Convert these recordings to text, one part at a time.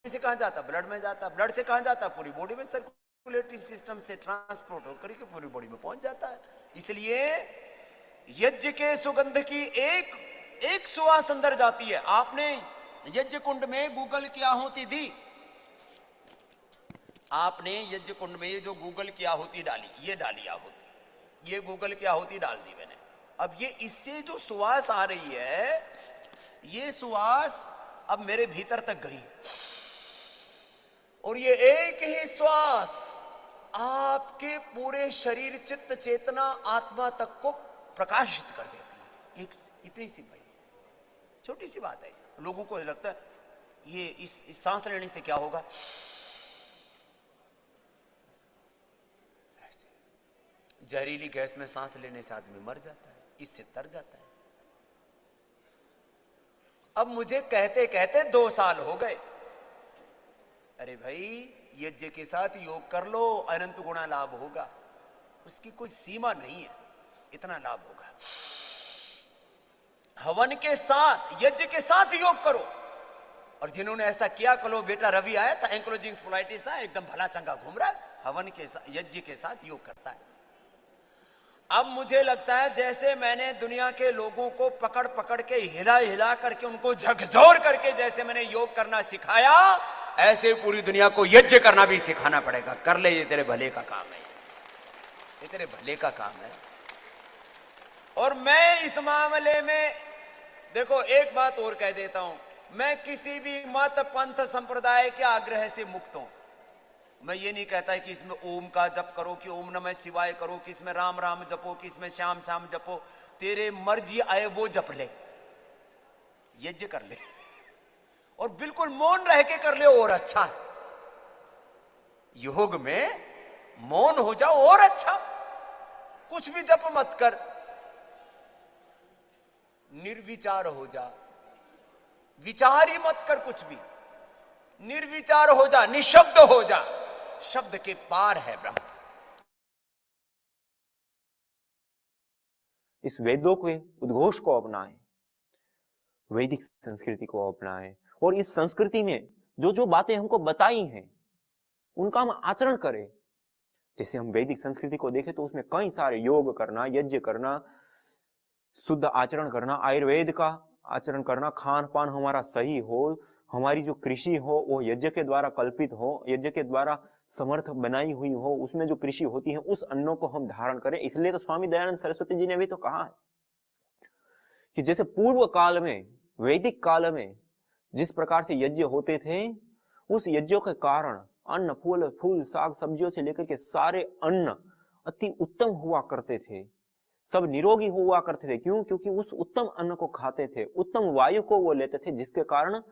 से कहां जाता? ब्लड में जाता। ब्लड से कहां जाता? पूरी बॉडी में, सर्कुलेटरी सिस्टम से ट्रांसपोर्ट होकर के पूरी बॉडी में पहुंच जाता है। इसलिए यज्ञ के सुगंध की एक एक सुवास अंदर जाती है। आपने यज्ञ कुंड में गूगल की आहुति दी, आपने यज्ञ कुंड में ये जो गूगल की आहुति डाली, ये डाली आहुति, ये गूगल की आहुति डाल दी मैंने। अब ये इससे जो सुवास आ रही है, ये सुवास अब मेरे भीतर तक गई, और ये एक ही श्वास आपके पूरे शरीर, चित्त, चेतना, आत्मा तक को प्रकाशित कर देती है। एक इतनी सी भाई छोटी सी बात है। लोगों को लगता है ये इस सांस लेने से क्या होगा, ऐसे जहरीली गैस में सांस लेने से आदमी मर जाता है, इससे तर जाता है। अब मुझे कहते कहते 2 साल हो गए। अरे भाई, यज्ञ के साथ योग कर लो, अनंत गुणा लाभ होगा, उसकी कोई सीमा नहीं है, इतना लाभ होगा। हवन के साथ, यज्ञ के साथ योग करो। और जिन्होंने ऐसा किया, कलो बेटा रवि आया था, एंक्लोजिंग स्पोलाइटिस था, एकदम भला चंगा घूम रहा है, हवन के साथ, यज्ञ के साथ योग करता है। अब मुझे लगता है जैसे मैंने दुनिया के लोगों को पकड़ पकड़ के हिला हिला करके उनको झकझोर करके जैसे मैंने योग करना सिखाया, ऐसे पूरी दुनिया को यज्ञ करना भी सिखाना पड़ेगा। कर ले, ये तेरे भले का काम है, ये तेरे भले का काम है। और मैं इस मामले में देखो एक बात और कह देता हूं, मैं किसी भी मत, पंथ, संप्रदाय के आग्रह से मुक्त हूं। मैं ये नहीं कहता है कि इसमें ओम का जप करो, कि ओम नमः शिवाय करो, कि इसमें राम राम जपो, कि इसमें श्याम श्याम जपो। तेरे मर्जी आए वो जप ले, यज्ञ कर ले, और बिल्कुल मौन रह के कर ले और अच्छा। योग में मौन हो जाओ और अच्छा, कुछ भी जप मत कर, निर्विचार हो जा, विचार ही मत कर कुछ भी, निर्विचार हो जा, निशब्द हो जा। शब्द के पार है ब्रह्म। इस वेदों के उद्घोष को अपनाएं, वैदिक संस्कृति को अपनाएं, और इस संस्कृति में जो जो बातें हमको बताई हैं उनका हम आचरण करें। जैसे हम वैदिक संस्कृति को देखें तो उसमें कई सारे योग करना, यज्ञ करना, शुद्ध आचरण करना, आयुर्वेद का आचरण करना, खान पान हमारा सही हो, हमारी जो कृषि हो वो यज्ञ के द्वारा कल्पित हो, यज्ञ के द्वारा समर्थ बनाई हुई हो, उसमें जो कृषि होती है उस अन्नों को हम धारण करें। इसलिए तो स्वामी दयानंद सरस्वती जी ने भी तो कहा है कि जैसे पूर्व काल में, वैदिक काल में जिस प्रकार से यज्ञ होते थे, उस यज्ञों के कारण अन्न, फूल, साग सब्जियों से लेकर के सारे अन्न अति उत्तम हुआ करते थे, सब निरोगी हुआ करते थे। क्यों? क्योंकि उस उत्तम अन्न को खाते थे, उत्तम वायु को वो लेते थे, जिसके कारण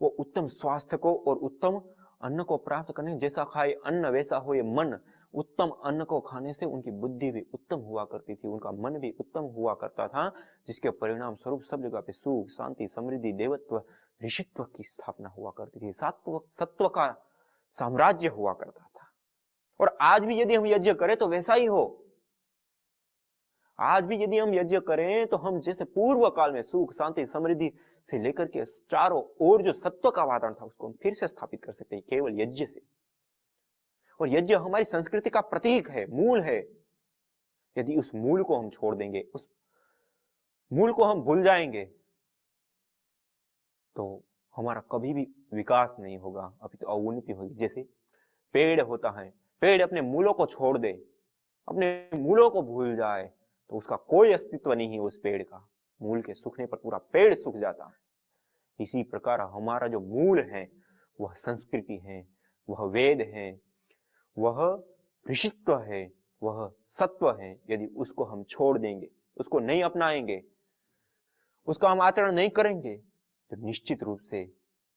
वो उत्तम स्वास्थ्य को और उत्तम अन्न को प्राप्त करने, जैसा खाए अन्न वैसा होए मन। उत्तम अन्न को खाने से उनकी बुद्धि भी उत्तम हुआ करती थी, उनका मन भी उत्तम हुआ करता था, जिसके परिणाम स्वरूप सब जगह पे सुख, शांति, समृद्धि, देवत्व, ऋषित्व की स्थापना हुआ करती थी, सत्व का साम्राज्य हुआ करता था। और आज भी यदि हम यज्ञ करें तो वैसा ही हो। आज भी यदि हम यज्ञ करें तो हम जैसे पूर्व काल में सुख, शांति, समृद्धि से लेकर के चारों ओर जो सत्व का वातावरण था उसको हम फिर से स्थापित कर सकते हैं केवल यज्ञ से। और यज्ञ हमारी संस्कृति का प्रतीक है, मूल है। यदि उस मूल को हम छोड़ देंगे, उस मूल को हम भूल जाएंगे, तो हमारा कभी भी विकास नहीं होगा, अभी तो अवनति होगी। जैसे पेड़ होता है, पेड़ अपने मूलों को छोड़ दे, अपने मूलों को भूल जाए तो उसका कोई अस्तित्व नहीं है। उस पेड़ का मूल के सूखने पर पूरा पेड़ सूख जाता है। इसी प्रकार हमारा जो मूल है वह संस्कृति है, वह वेद है, वह ऋषित्व है, वह सत्व है। यदि उसको हम छोड़ देंगे, उसको नहीं अपनाएंगे, उसका हम आचरण नहीं करेंगे, तो निश्चित रूप से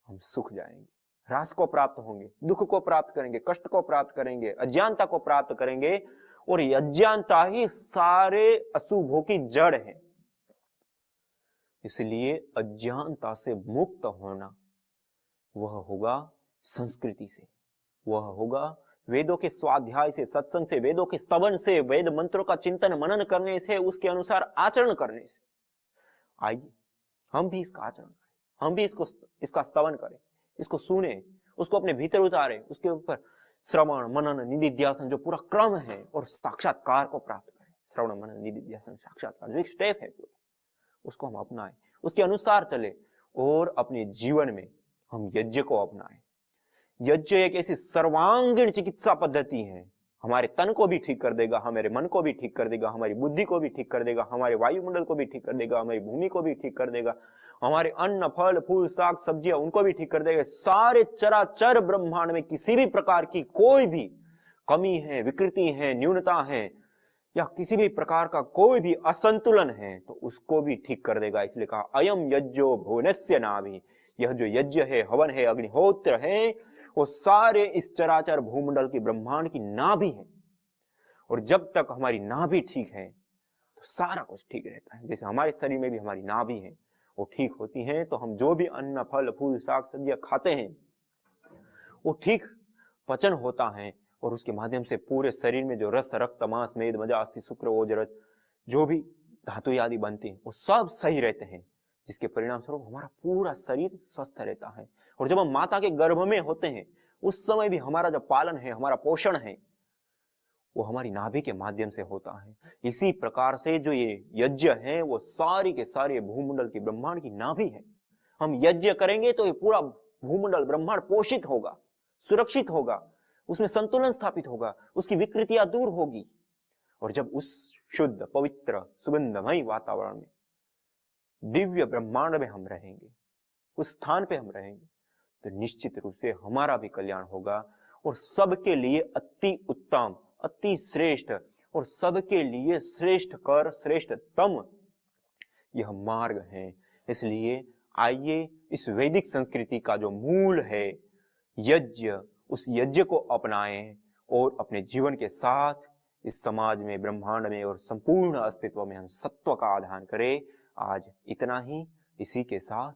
हम सूख जाएंगे, ह्रास को प्राप्त होंगे, दुख को प्राप्त करेंगे, कष्ट को प्राप्त करेंगे, अज्ञानता को प्राप्त करेंगे। और ये अज्ञानता ही सारे अशुभों की जड़ है। इसलिए अज्ञानता से मुक्त होना वह होगा संस्कृति से, वह होगा वेदों के स्वाध्याय से, सत्संग से, वेदों के स्तवन से, वेद मंत्रों का चिंतन मनन करने से, उसके अनुसार आचरण करने से। आइए हम भी इसका आचरण करें, हम भी इसका स्तवन करें, इसको सुने, उसको अपने भीतर उतारे, उसके ऊपर श्रवण मनन निधिध्यासन जो पूरा क्रम है, और साक्षात्कार को प्राप्त करें। श्रवण मनन निधिध्यासन साक्षात्कार जो एक स्टेप है पूरा, उसको हम अपनाएं, उसके अनुसार चले, और अपने जीवन में हम यज्ञ को अपनाएं। यज्ञ एक ऐसी सर्वांगीण चिकित्सा पद्धति है, हमारे तन को भी ठीक कर देगा, हमारे मन को भी ठीक कर देगा, हमारी बुद्धि को भी ठीक कर देगा, हमारे वायुमंडल को भी ठीक कर देगा, हमारी भूमि को भी ठीक कर देगा, हमारे अन्न फल फूल साग सब्जियां उनको भी ठीक कर देगा। सारे चराचर ब्रह्मांड में किसी भी प्रकार की कोई भी कमी है, विकृति है, न्यूनता है, या किसी भी प्रकार का कोई भी असंतुलन है, तो उसको भी ठीक कर देगा। इसलिए कहा अयम यज्ञो भुवनस्य नाभि, यह जो यज्ञ है, हवन है, अग्निहोत्र है, वो सारे इस चराचर भूमंडल की ब्रह्मांड की नाभि है। और जब तक हमारी नाभि ठीक है तो सारा कुछ ठीक रहता है। जैसे हमारे शरीर में भी हमारी नाभि है, वो ठीक होती है, तो हम जो भी अन्न फल फूल साग सब्जियां खाते हैं वो ठीक पचन होता है, और उसके माध्यम से पूरे शरीर में जो रस रक्त मांस मेद मज्जा अस्थि शुक्र ओज रज जो भी धातु आदि बनती है वो सब सही रहते हैं, जिसके परिणाम स्वरूप हमारा पूरा शरीर स्वस्थ रहता है। और जब हम माता के गर्भ में होते हैं उस समय भी हमारा जो पालन है, हमारा पोषण है, वो हमारी नाभि के माध्यम से होता है। इसी प्रकार से जो ये यज्ञ है वो सारी के सारे भूमंडल की ब्रह्मांड की नाभि है। हम यज्ञ करेंगे तो ये पूरा भूमंडल ब्रह्मांड पोषित होगा, सुरक्षित होगा, उसमें संतुलन स्थापित होगा, उसकी विकृतियां दूर होगी। और जब उस शुद्ध पवित्र सुगंधमय वातावरण में दिव्य ब्रह्मांड में हम रहेंगे, उस स्थान पे हम रहेंगे, तो निश्चित रूप से हमारा भी कल्याण होगा, और सबके लिए अति उत्तम अति श्रेष्ठ और सबके लिए श्रेष्ठ कर श्रेष्ठतम यह मार्ग है। इसलिए आइए इस वैदिक संस्कृति का जो मूल है यज्ञ, उस यज्ञ को अपनाएं और अपने जीवन के साथ इस समाज में, ब्रह्मांड में और संपूर्ण अस्तित्व में हम सत्व का आधान करें। आज इतना ही। इसी के साथ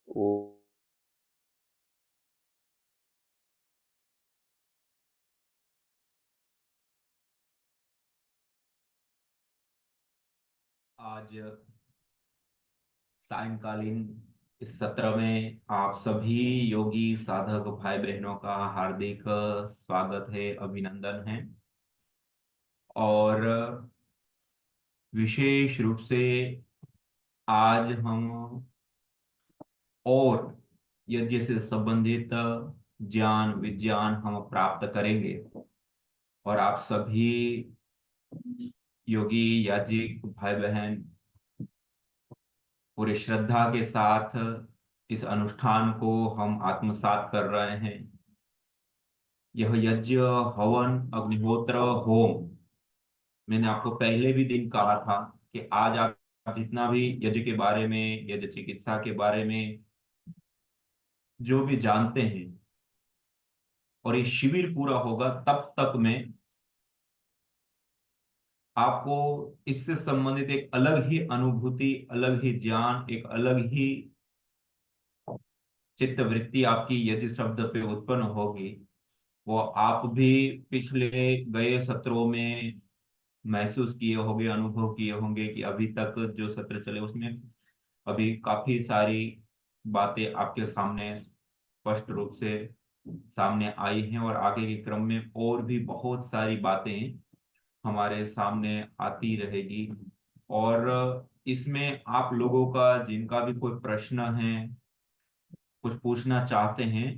ओ आज सायंकालीन इस सत्र में आप सभी योगी साधक भाई बहनों का हार्दिक स्वागत है, अभिनंदन है। और विशेष रूप से आज हम और यज्ञ से संबंधित ज्ञान विज्ञान हम प्राप्त करेंगे, और आप सभी योगी याजिक भाई बहन पूरी श्रद्धा के साथ इस अनुष्ठान को हम आत्मसात कर रहे हैं। यह यज्ञ हवन अग्निहोत्र होम, मैंने आपको पहले भी दिन कहा था कि आज आप जितना भी यज्ञ के बारे में, यज्ञ चिकित्सा के बारे में जो भी जानते हैं, और ये शिविर पूरा होगा तब तक में आपको इससे संबंधित एक अलग ही अनुभूति, अलग ही ज्ञान, एक अलग ही चित्तवृत्ति आपकी यज्ञ शब्द पे उत्पन्न होगी। वो आप भी पिछले गए सत्रों में महसूस किए होंगे, अनुभव किए होंगे कि अभी तक जो सत्र चले उसमें अभी काफी सारी बातें आपके सामने स्पष्ट रूप से सामने आई हैं, और आगे के क्रम में और भी बहुत सारी बातें हमारे सामने आती रहेगी। और इसमें आप लोगों का जिनका भी कोई प्रश्न है, कुछ पूछना चाहते हैं,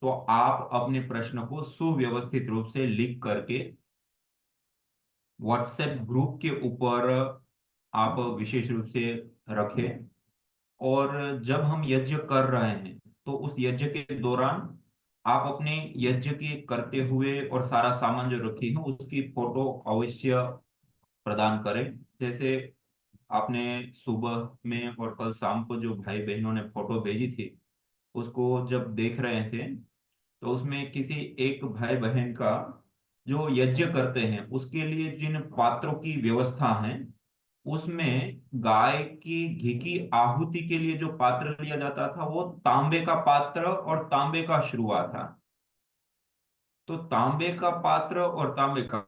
तो आप अपने प्रश्न को सुव्यवस्थित रूप से लिख करके व्हाट्सएप ग्रुप के ऊपर आप विशेष रूप से रखें। और जब हम यज्ञ कर रहे हैं तो उस यज्ञ के दौरान आप अपने यज्ञ के करते हुए और सारा सामान जो रखी है उसकी फोटो अवश्य प्रदान करें। जैसे आपने सुबह में और कल शाम को जो भाई बहनों ने फोटो भेजी थी, उसको जब देख रहे थे तो उसमें किसी एक भाई बहन का जो यज्ञ करते हैं उसके लिए जिन पात्रों की व्यवस्था है, उसमें गाय की घी की आहुति के लिए जो पात्र लिया जाता था वो तांबे का पात्र और तांबे का शुरुआ था। तो तांबे का पात्र और तांबे का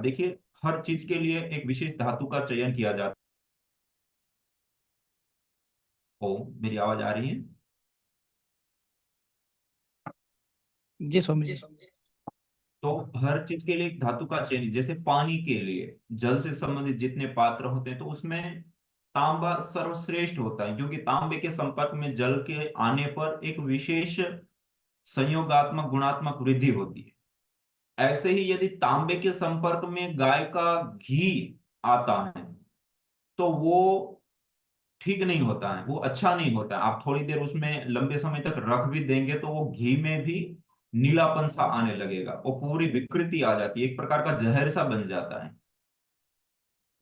देखिए, हर चीज के लिए एक विशेष धातु का चयन किया जाता है। ओ, मेरी आवाज आ रही है? जी स्वामी जी। तो हर चीज के लिए एक धातु का चयन, जैसे पानी के लिए जल से संबंधित जितने पात्र होते हैं तो उसमें तांबा सर्वश्रेष्ठ होता है, क्योंकि तांबे के संपर्क में जल के आने पर एक विशेष संयोगात्मक गुणात्मक वृद्धि होती है। ऐसे ही यदि तांबे के संपर्क में गाय का घी आता है तो वो ठीक नहीं होता है, वो अच्छा नहीं होता है। आप थोड़ी देर उसमें लंबे समय तक रख भी देंगे तो वो घी में भी नीलापन सा आने लगेगा, वो पूरी विकृति आ जाती है, एक प्रकार का जहर सा बन जाता है।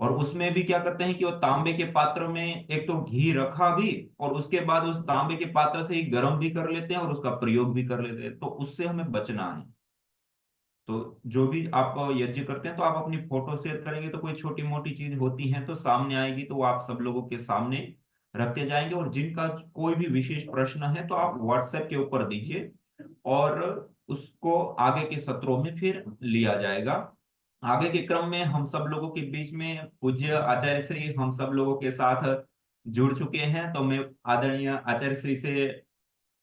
और उसमें भी क्या करते हैं कि वो तांबे के पात्र में एक तो घी रखा भी, और उसके बाद उस तांबे के पात्र से ही गर्म भी कर लेते हैं और उसका प्रयोग भी कर लेते हैं। तो उससे हमें बचना है। तो जो भी आप यज्ञ करते हैं तो आप अपनी फोटो शेयर करेंगे तो कोई छोटी मोटी चीज होती है तो सामने आएगी, तो वो आप सब लोगों के सामने रखते जाएंगे। और जिनका कोई भी विशेष प्रश्न है तो आप व्हाट्सएप के ऊपर दीजिए और उसको आगे के सत्रों में फिर लिया जाएगा। आगे के क्रम में हम सब लोगों के बीच में पूज्य आचार्य श्री हम सब लोगों के साथ जुड़ चुके हैं, तो मैं आदरणीय आचार्य श्री से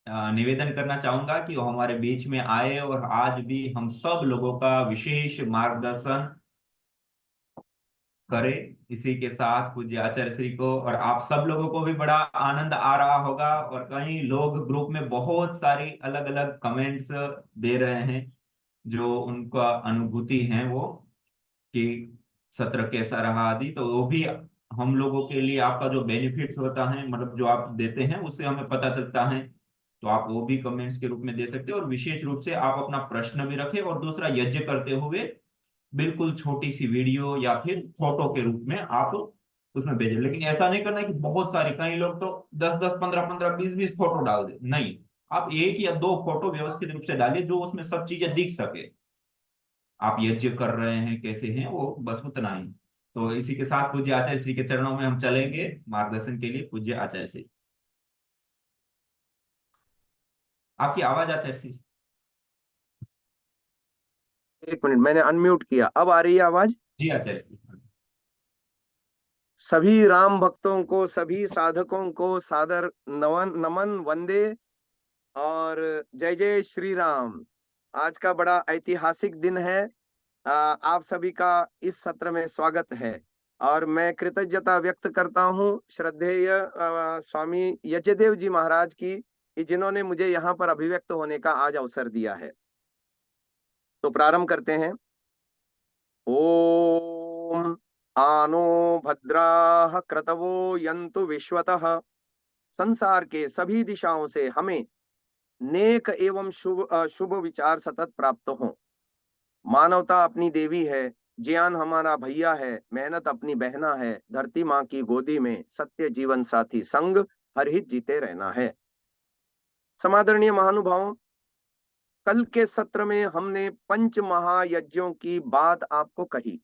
निवेदन करना चाहूंगा कि वो हमारे बीच में आए और आज भी हम सब लोगों का विशेष मार्गदर्शन करे। इसी के साथ पूज्य आचार्य श्री को और आप सब लोगों को भी बड़ा आनंद आ रहा होगा, और कई लोग ग्रुप में बहुत सारी अलग अलग कमेंट्स दे रहे हैं जो उनका अनुभूति है वो, कि सत्र कैसा रहा आदि। तो वो भी हम लोगों के लिए आपका जो बेनिफिट्स होता है, मतलब जो आप देते हैं उससे हमें पता चलता है। तो आप वो भी कमेंट्स के रूप में दे सकते हैं, और विशेष रूप से आप अपना प्रश्न भी रखें, और दूसरा यज्ञ करते हुए बिल्कुल छोटी सी वीडियो या फिर फोटो के रूप में आप उसमें भेजें। लेकिन ऐसा नहीं करना कि बहुत सारे, कई लोग तो 10-10 15-15 20-20 फोटो डाल दे, नहीं। आप एक या दो फोटो व्यवस्थित रूप से डालिए जो उसमें सब चीजें दिख सके, आप यज्ञ कर रहे हैं कैसे हैं वो, बस उतना ही। तो इसी के साथ पूज्य आचार्य श्री के चरणों में हम चलेंगे मार्गदर्शन के लिए। पूज्य आचार्य श्री, आपकी आवाज आचार्य श्री। एक मिनट, मैंने अनम्यूट किया, अब आ रही है आवाज? जी आचार्य श्री। सभी राम भक्तों को, सभी साधकों को सादर नमन नमन वंदे और जय जय श्री राम। आज का बड़ा ऐतिहासिक दिन है। आप सभी का इस सत्र में स्वागत है और मैं कृतज्ञता व्यक्त करता हूँ श्रद्धेय स्वामी यज्ञदेव जी महाराज की, कि जिन्होंने मुझे यहाँ पर अभिव्यक्त होने का आज अवसर दिया है। तो प्रारंभ करते हैं। ओम आनो भद्राः क्रतवो यन्तु विश्वतः। संसार के सभी दिशाओं से हमें नेक एवं शुभ विचार सतत प्राप्त हो। मानवता अपनी देवी है, ज्ञान हमारा भैया है, मेहनत अपनी बहना है, धरती माँ की गोदी में सत्य जीवन साथी संग हर हित जीते रहना है। समादरणीय महानुभावों, कल के सत्र में हमने पंच महायज्ञों की बात आपको कही।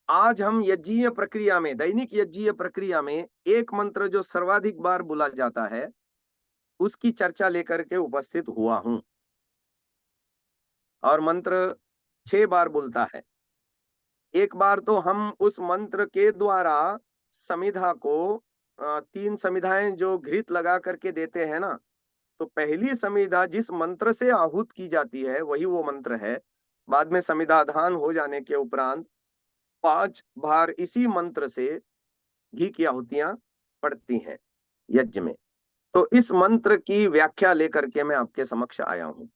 आज हम यज्ञीय प्रक्रिया में, दैनिक यज्ञीय प्रक्रिया में एक मंत्र जो सर्वाधिक बार बोला जाता है उसकी चर्चा लेकर के उपस्थित हुआ हूं। और मंत्र 6 बार बोलता है। एक बार तो हम उस मंत्र के द्वारा समिधा को 3 समिधाएं जो घृत लगा करके देते हैं ना, तो पहली समिधा जिस मंत्र से आहूत की जाती है वही वो मंत्र है। बाद में समिधाधान हो जाने के उपरांत 5 बार इसी मंत्र से घी की आहुतियां पड़ती हैं यज्ञ में। तो इस मंत्र की व्याख्या लेकर के मैं आपके समक्ष आया हूं।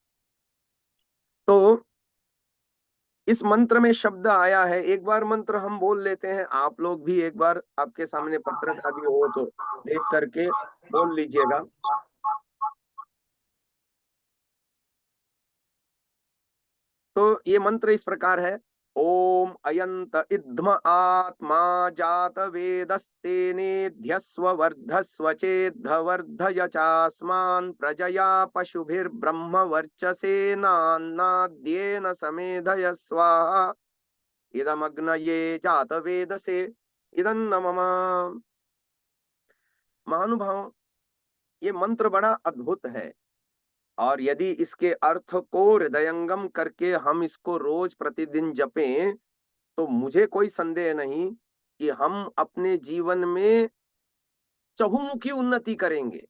तो इस मंत्र में शब्द आया है, एक बार मंत्र हम बोल लेते हैं, आप लोग भी एक बार आपके सामने पत्रक आदि हो तो देख करके बोल लीजिएगा। तो ये मंत्र इस प्रकार है। ओम अयंत इद्म आत्मा जात वेदस्तेनेध्यस्व वर्धस्व चेद्धवर्धय चास्मान् प्रजया पशुभिर्ब्रह्म वर्चसेनान्नाद्येन समेधय स्वाहा इदमग्नये जात वेदसे इदं नमः। महानुभाव, ये मंत्र बड़ा अद्भुत है, और यदि इसके अर्थ को हृदयंगम करके हम इसको रोज प्रतिदिन जपें तो मुझे कोई संदेह नहीं कि हम अपने जीवन में चहुमुखी उन्नति करेंगे।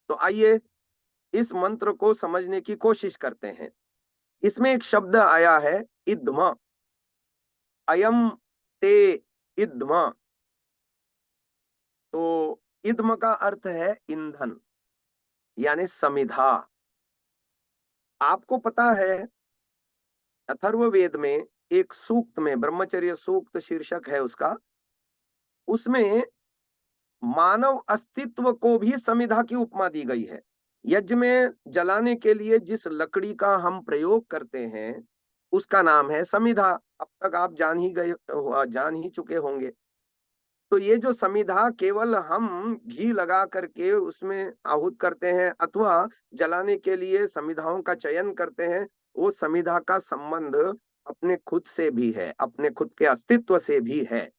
तो आइए इस मंत्र को समझने की कोशिश करते हैं। इसमें एक शब्द आया है इद्म, अयम ते इद्म। तो इद्म का अर्थ है ईंधन, यानी समिधा। आपको पता है अथर्ववेद में एक सूक्त में, ब्रह्मचर्य सूक्त शीर्षक है उसका, उसमें मानव अस्तित्व को भी समिधा की उपमा दी गई है। यज्ञ में जलाने के लिए जिस लकड़ी का हम प्रयोग करते हैं उसका नाम है समिधा। अब तक आप जान ही चुके होंगे। तो ये जो समिधा केवल हम घी लगा करके उसमें आहूत करते हैं अथवा जलाने के लिए समिधाओं का चयन करते हैं, वो समिधा का संबंध अपने खुद से भी है, अपने खुद के अस्तित्व से भी है।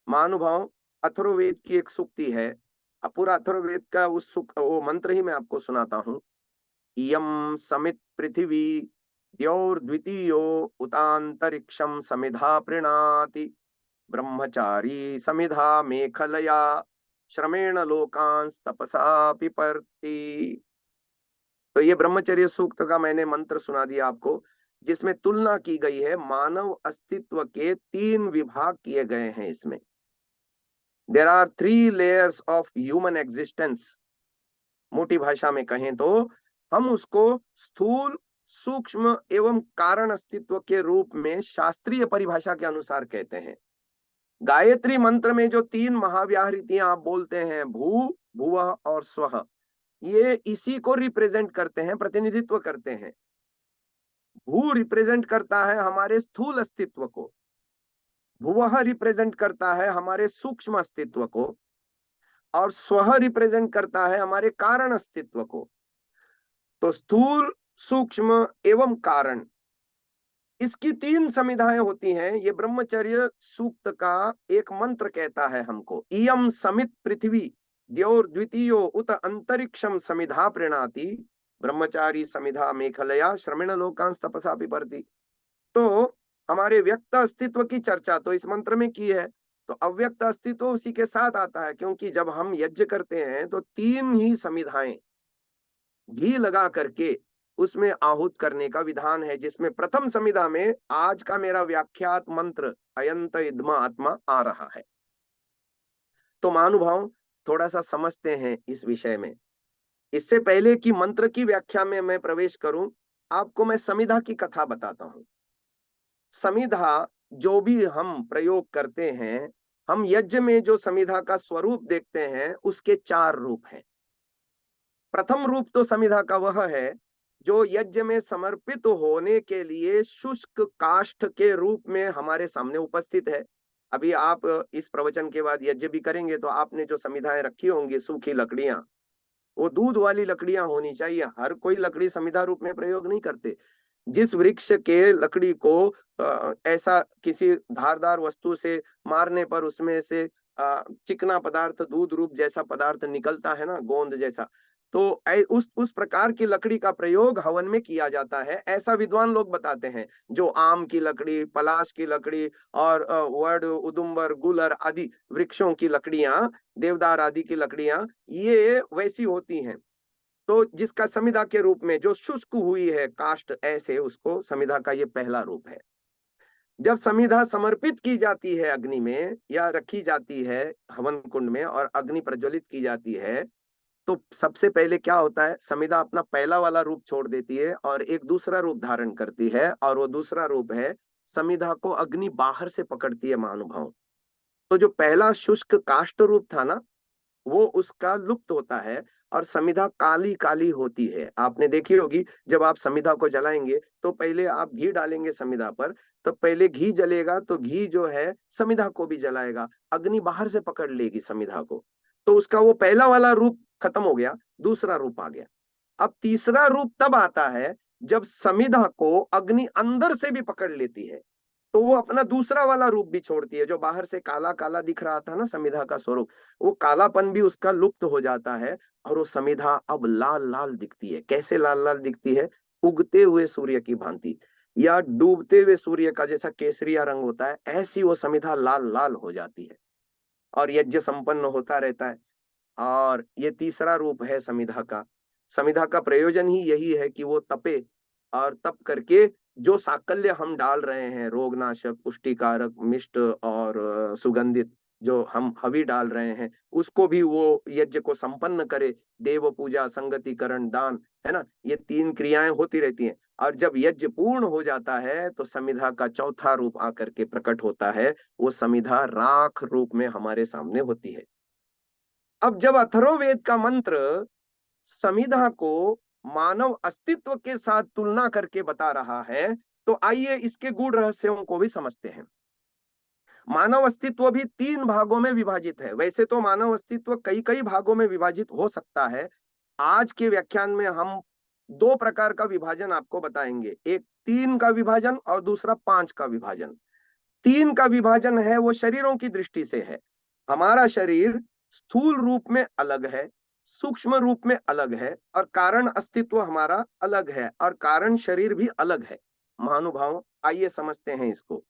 महानुभाव, अथर्ववेद की एक सूक्ति है, पूरा अथर्ववेद का वो मंत्र ही मैं आपको सुनाता हूँ। इयं समित पृथिवी द्यौर्द्वितीयो उतांतरिक्षम समिधा प्रीणाति ब्रह्मचारी समिधा मेखलया श्रमेण लोकांस तपसा पिपर्ति। तो ये ब्रह्मचर्य सूक्त का मैंने मंत्र सुना दिया आपको, जिसमें तुलना की गई है। मानव अस्तित्व के 3 विभाग किए गए हैं इसमें। There are 3 layers of human existence. मोटी भाषा में कहें तो हम उसको स्थूल, सूक्ष्म एवं कारण अस्तित्व के रूप में शास्त्रीय परिभाषा के अनुसार कहते हैं। गायत्री मंत्र में जो 3 महाव्याहृतियां आप बोलते हैं, भू, भुवः और स्वः, ये इसी को रिप्रेजेंट करते हैं, प्रतिनिधित्व करते हैं। भू रिप्रेजेंट करता है हमारे स्थूल अस्तित्व को, भुवः रिप्रेजेंट करता है हमारे सूक्ष्म अस्तित्व को, और स्वः रिप्रेजेंट करता है हमारे कारण अस्तित्व को। तो स्थूल, सूक्ष्म एवं कारण, इसकी 3 समिधाएं होती हैं। ये ब्रह्मचर्य सूक्त का एक मंत्र कहता है हमको, इयम समित पृथ्वी द्यौर्द्वितीयो उत अंतरिक्षम समिधा प्रीणाति ब्रह्मचारी समिधा मेखलया श्रमेण लोकांस तपसा पिपर्ति। तो हमारे व्यक्त अस्तित्व की चर्चा तो इस मंत्र में की है, तो अव्यक्त अस्तित्व उसी के साथ आता है, क्योंकि जब हम यज्ञ करते हैं तो 3 ही समिधाएं घी लगा करके उसमें आहूत करने का विधान है, जिसमें प्रथम समिधा में आज का मेरा व्याख्यात मंत्र अयंत इद्म आत्मा आ रहा है। तो महानुभाव, थोड़ा सा समझते हैं इस विषय में। इससे पहले कि मंत्र की व्याख्या में मैं प्रवेश करूं, आपको मैं समिधा की कथा बताता हूं। समिधा जो भी हम प्रयोग करते हैं, हम यज्ञ में जो समिधा का स्वरूप देखते हैं उसके 4 रूप हैं। प्रथम रूप तो समिधा का वह है जो यज्ञ में समर्पित होने के लिए शुष्क काष्ठ के रूप में हमारे सामने उपस्थित है। अभी आप इस प्रवचन के बाद यज्ञ भी करेंगे तो आपने जो समिधाएं रखी होंगी, सूखी लकड़ियां, वो दूध वाली लकड़ियां होनी चाहिए। हर कोई लकड़ी समिधा रूप में प्रयोग नहीं करते। जिस वृक्ष के लकड़ी को ऐसा किसी धारदार वस्तु से मारने पर उसमें से चिकना पदार्थ, दूध रूप जैसा पदार्थ निकलता है ना, गोंद जैसा, तो उस प्रकार की लकड़ी का प्रयोग हवन में किया जाता है, ऐसा विद्वान लोग बताते हैं। जो आम की लकड़ी, पलाश की लकड़ी और वड, उदुम्बर, गुलर आदि वृक्षों की लकड़ियां, देवदार आदि की लकड़ियां, ये वैसी होती हैं। तो जिसका समिधा के रूप में जो शुष्क हुई है काष्ठ, ऐसे उसको समिधा का ये पहला रूप है। जब समिधा समर्पित की जाती है अग्नि में या रखी जाती है हवन कुंड में और अग्नि प्रज्वलित की जाती है, तो सबसे पहले क्या होता है, समिधा अपना पहला वाला रूप छोड़ देती है और एक दूसरा रूप धारण करती है, और वो दूसरा रूप है समिधा को अग्नि बाहर से पकड़ती है महानुभाव। तो जो पहला शुष्क काष्ठ रूप था ना, वो उसका लुप्त होता है और समिधा काली काली होती है। आपने देखी होगी, जब आप समिधा को जलाएंगे तो पहले आप घी डालेंगे समिधा पर, तो पहले घी जलेगा तो घी जो है समिधा को भी जलाएगा, अग्नि बाहर से पकड़ लेगी समिधा को। तो उसका वो पहला वाला रूप खत्म हो गया, दूसरा रूप आ गया। अब तीसरा रूप तब आता है जब समिधा को अग्नि अंदर से भी पकड़ लेती है, तो वो अपना दूसरा वाला रूप भी छोड़ती है। जो बाहर से काला काला दिख रहा था ना समिधा का स्वरूप, वो कालापन भी उसका लुप्त हो जाता है और वो समिधा अब लाल लाल दिखती है। कैसे लाल लाल दिखती है? उगते हुए सूर्य की भांति। या डूबते हुए सूर्य का जैसा केसरिया रंग होता है, ऐसी वो समिधा लाल लाल हो जाती है और यज्ञ संपन्न होता रहता है। और ये तीसरा रूप है समिधा का। समिधा का प्रयोजन ही यही है कि वो तपे और तप करके जो साकल्य हम डाल रहे हैं, रोगनाशक, पुष्टिकारक, मिष्ट और सुगंधित जो हम हवि डाल रहे हैं, उसको भी वो यज्ञ को संपन्न करे। देव पूजा, संगतिकरण, दान, है ना, ये 3 क्रियाएं होती रहती हैं। और जब यज्ञ पूर्ण हो जाता है तो समिधा का चौथा रूप आकर के प्रकट होता है। वो समिधा राख रूप में हमारे सामने होती है। अब जब अथर्ववेद का मंत्र समिधा को मानव अस्तित्व के साथ तुलना करके बता रहा है, तो आइए इसके गूढ़ रहस्यों को भी समझते हैं। मानव अस्तित्व भी 3 भागों में विभाजित है। वैसे तो मानव अस्तित्व कई कई भागों में विभाजित हो सकता है। आज के व्याख्यान में हम 2 प्रकार का विभाजन आपको बताएंगे, एक 3 का विभाजन और दूसरा 5 का विभाजन। 3 का विभाजन है वो शरीरों की दृष्टि से है। हमारा शरीर स्थूल रूप में अलग है, सूक्ष्म रूप में अलग है, और कारण अस्तित्व हमारा अलग है, और कारण शरीर भी अलग है। महानुभाव, आइए समझते हैं इसको।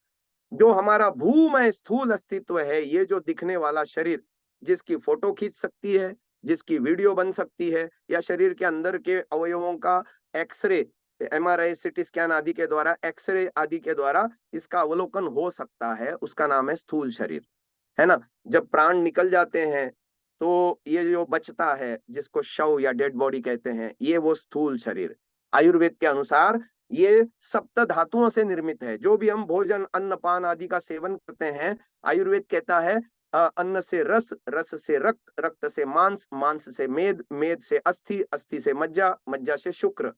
जो हमारा भूमय स्थूल अस्तित्व है, ये जो दिखने वाला शरीर, जिसकी फोटो खींच सकती है, जिसकी वीडियो बन सकती है, या शरीर के अंदर के अवयवों का एक्सरे, MRI, CT स्कैन आदि के द्वारा, एक्सरे आदि के द्वारा इसका अवलोकन हो सकता है, उसका नाम है स्थूल शरीर, है ना। जब प्राण निकल जाते हैं तो ये जो बचता है, जिसको शव या डेड बॉडी कहते हैं, ये वो स्थूल शरीर। आयुर्वेद के अनुसार ये सप्त धातुओं से निर्मित है। जो भी हम भोजन, अन्न, पान आदि का सेवन करते हैं, आयुर्वेद कहता है अन्न से रस, रस से रक्त, रक्त से मांस, मांस से मेद, मेद से अस्थि, अस्थि से मज्जा, मज्जा से शुक्र।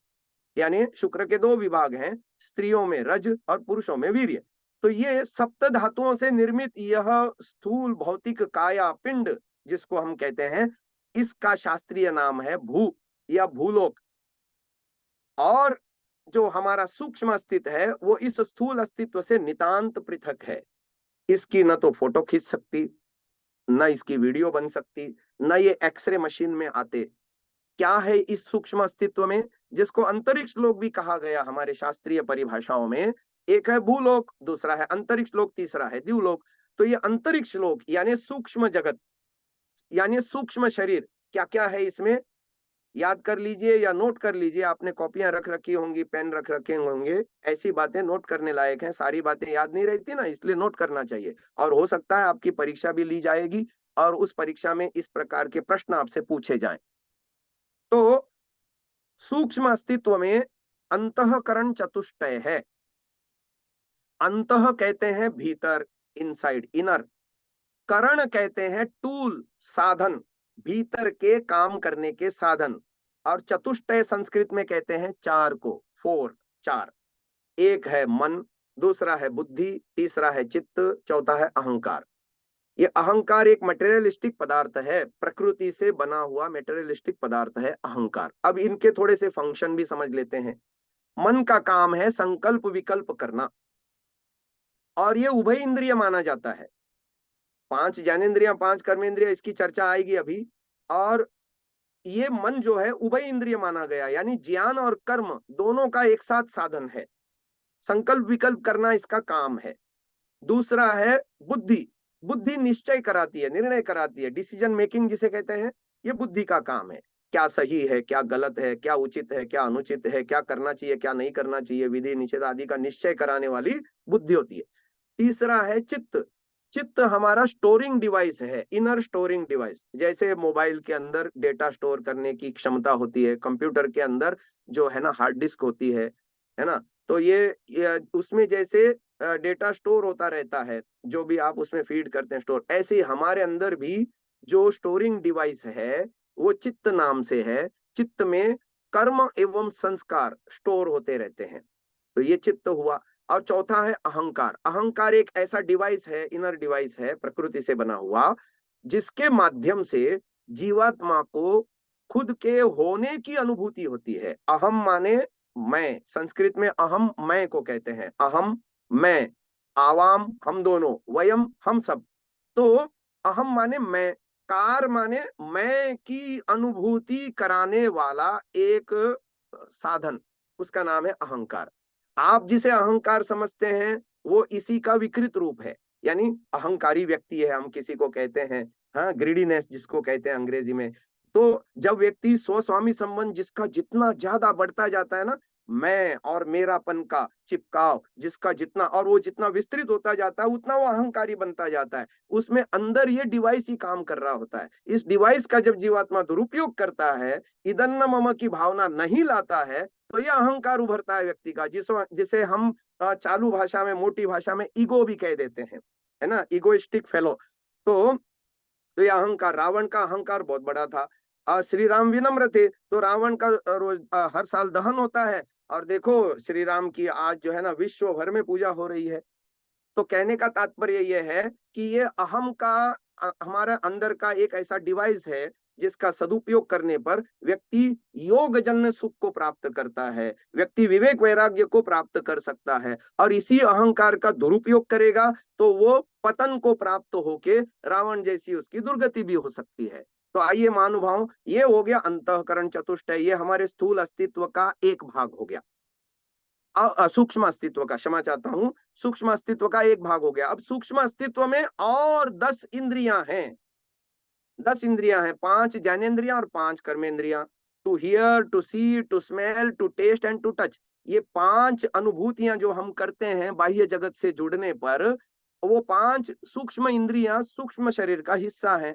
यानी शुक्र के 2 विभाग हैं, स्त्रियों में रज और पुरुषों में वीर्य। तो ये सप्त धातुओं से निर्मित यह स्थूल भौतिक काया पिंड, जिसको हम कहते हैं, इसका शास्त्रीय नाम है भू या भूलोक। और जो हमारा सूक्ष्म अस्तित्व है वो इस स्थूल अस्तित्व से नितांत पृथक है। इसकी न तो फोटो खींच सकती, न इसकी वीडियो बन सकती, न ये एक्सरे मशीन में आते। क्या है इस सूक्ष्म अस्तित्व में, जिसको अंतरिक्ष लोक भी कहा गया हमारे शास्त्रीय परिभाषाओं में? एक है भूलोक, दूसरा है अंतरिक्ष लोक, तीसरा है द्युलोक। तो ये अंतरिक्ष लोक यानी सूक्ष्म जगत, यानी सूक्ष्म शरीर, क्या क्या है इसमें याद कर लीजिए या नोट कर लीजिए। आपने कॉपियां रख रखी होंगी, पेन रख रखे होंगे, ऐसी बातें नोट करने लायक हैं। सारी बातें याद नहीं रहती ना, इसलिए नोट करना चाहिए। और हो सकता है आपकी परीक्षा भी ली जाएगी और उस परीक्षा में इस प्रकार के प्रश्न आपसे पूछे जाएं। तो सूक्ष्म अस्तित्व में अंतःकरण चतुष्टय है। अंतः कहते हैं भीतर, इनसाइड, इनर। करण कहते हैं टूल, साधन, भीतर के काम करने के साधन। और चतुष्टय संस्कृत में कहते हैं 4 को, 4, 4। एक है मन, दूसरा है बुद्धि, तीसरा है चित्त, चौथा है अहंकार। ये अहंकार एक मटेरियलिस्टिक पदार्थ है, प्रकृति से बना हुआ मटेरियलिस्टिक पदार्थ है अहंकार। अब इनके थोड़े से फंक्शन भी समझ लेते हैं। मन का काम है संकल्प विकल्प करना, और ये उभय इंद्रिय माना जाता है। 5 ज्ञानेंद्रियां, 5 कर्मेंद्रिय, इसकी चर्चा आएगी अभी। और ये मन जो है उभय इंद्रिय माना गया, यानी ज्ञान और कर्म दोनों का एक साथ साधन है। संकल्प विकल्प करना इसका काम है। दूसरा है बुद्धि। बुद्धि निश्चय कराती है, निर्णय कराती है, डिसीजन मेकिंग जिसे कहते हैं, ये बुद्धि का काम है। क्या सही है, क्या गलत है, क्या उचित है, क्या अनुचित है, क्या करना चाहिए, क्या नहीं करना चाहिए, विधि निषेध आदि का निश्चय कराने वाली बुद्धि होती है। तीसरा है चित्त। चित्त हमारा स्टोरिंग डिवाइस है, इनर स्टोरिंग डिवाइस। जैसे मोबाइल के अंदर डेटा स्टोर करने की क्षमता होती है, कंप्यूटर के अंदर जो है ना हार्ड डिस्क होती है ना। तो ये उसमें जैसे डेटा स्टोर होता रहता है, जो भी आप उसमें फीड करते हैं स्टोर, ऐसे ही हमारे अंदर भी जो स्टोरिंग डिवाइस है वो चित्त नाम से है। चित्त में कर्म एवं संस्कार स्टोर होते रहते हैं, तो ये चित्त हुआ। और चौथा है अहंकार। अहंकार एक ऐसा डिवाइस है, इनर डिवाइस है, प्रकृति से बना हुआ, जिसके माध्यम से जीवात्मा को खुद के होने की अनुभूति होती है। अहम माने मैं, संस्कृत में अहम मैं को कहते हैं। अहम मैं, आवाम हम दोनों, वयम हम सब। तो अहम माने मैं, कार माने मैं की अनुभूति कराने वाला एक साधन, उसका नाम है अहंकार। आप जिसे अहंकार समझते हैं वो इसी का विकृत रूप है, यानी अहंकारी व्यक्ति है हम किसी को कहते हैं, हाँ, ग्रीडीनेस जिसको कहते हैं अंग्रेजी में। तो जब व्यक्ति स्वस्वामी संबंध जिसका जितना ज्यादा बढ़ता जाता है ना, मैं और मेरापन का चिपकाव जिसका जितना, और वो जितना विस्तृत होता जाता है उतना वो अहंकारी बनता जाता है। उसमें अंदर ये डिवाइस ही काम कर रहा होता है। इस डिवाइस का जब जीवात्मा दुरुपयोग करता है, इदन्न मम की भावना नहीं लाता है, तो यह अहंकार उभरता है व्यक्ति का, जिसे हम चालू भाषा में, मोटी भाषा में ईगो भी कह देते हैं, है ना, इगोइस्टिक फेलो। तो यह अहंकार, रावण का अहंकार बहुत बड़ा था। और श्री राम विनम्र थे, तो रावण का रोज हर साल दहन होता है। और देखो श्री राम की आज जो है ना विश्व भर में पूजा हो रही है। तो कहने का तात्पर्य यह है कि ये अहम का हमारे अंदर का एक ऐसा डिवाइस है जिसका सदुपयोग करने पर व्यक्ति योग जन्य सुख को प्राप्त करता है, व्यक्ति विवेक वैराग्य को प्राप्त कर सकता है। और इसी अहंकार का दुरुपयोग करेगा तो वो पतन को प्राप्त होके रावण जैसी उसकी दुर्गति भी हो सकती है। तो आइए महानुभाव, ये हो गया अंतःकरण चतुष्टय, ये हमारे स्थूल अस्तित्व का एक भाग हो गया। सूक्ष्म अस्तित्व का, क्षमा चाहता हूं, सूक्ष्म अस्तित्व का एक भाग हो गया। अब सूक्ष्म अस्तित्व में और 10 इंद्रियां हैं, 10 इंद्रियां हैं, 5 ज्ञानेंद्रियां और 5 कर्मेंद्रियां। To hear, to see, to smell, to taste and to touch, ये 5 अनुभूतियां जो हम करते हैं बाह्य जगत से जुड़ने पर, वो 5 सूक्ष्म इंद्रियां सूक्ष्म शरीर का हिस्सा है।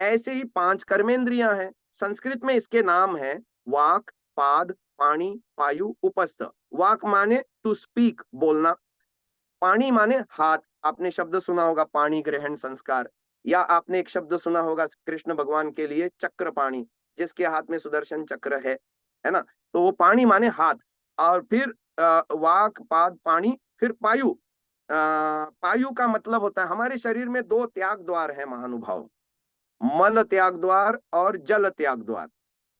ऐसे ही 5 कर्मेंद्रियां हैं, संस्कृत में इसके नाम है वाक, पाद, पाणी, पायु, उपस्थ। वाक माने टू स्पीक, बोलना। पाणी माने हाथ, आपने शब्द सुना होगा पाणी ग्रहण संस्कार, या आपने एक शब्द सुना होगा कृष्ण भगवान के लिए चक्र पाणी, जिसके हाथ में सुदर्शन चक्र है ना। तो वो पाणी माने हाथ। और फिर वाक, पाद, पाणी, फिर पायु। पायु का मतलब होता है, हमारे शरीर में 2 त्याग द्वार है महानुभाव, मल त्याग द्वार और जल त्याग द्वार।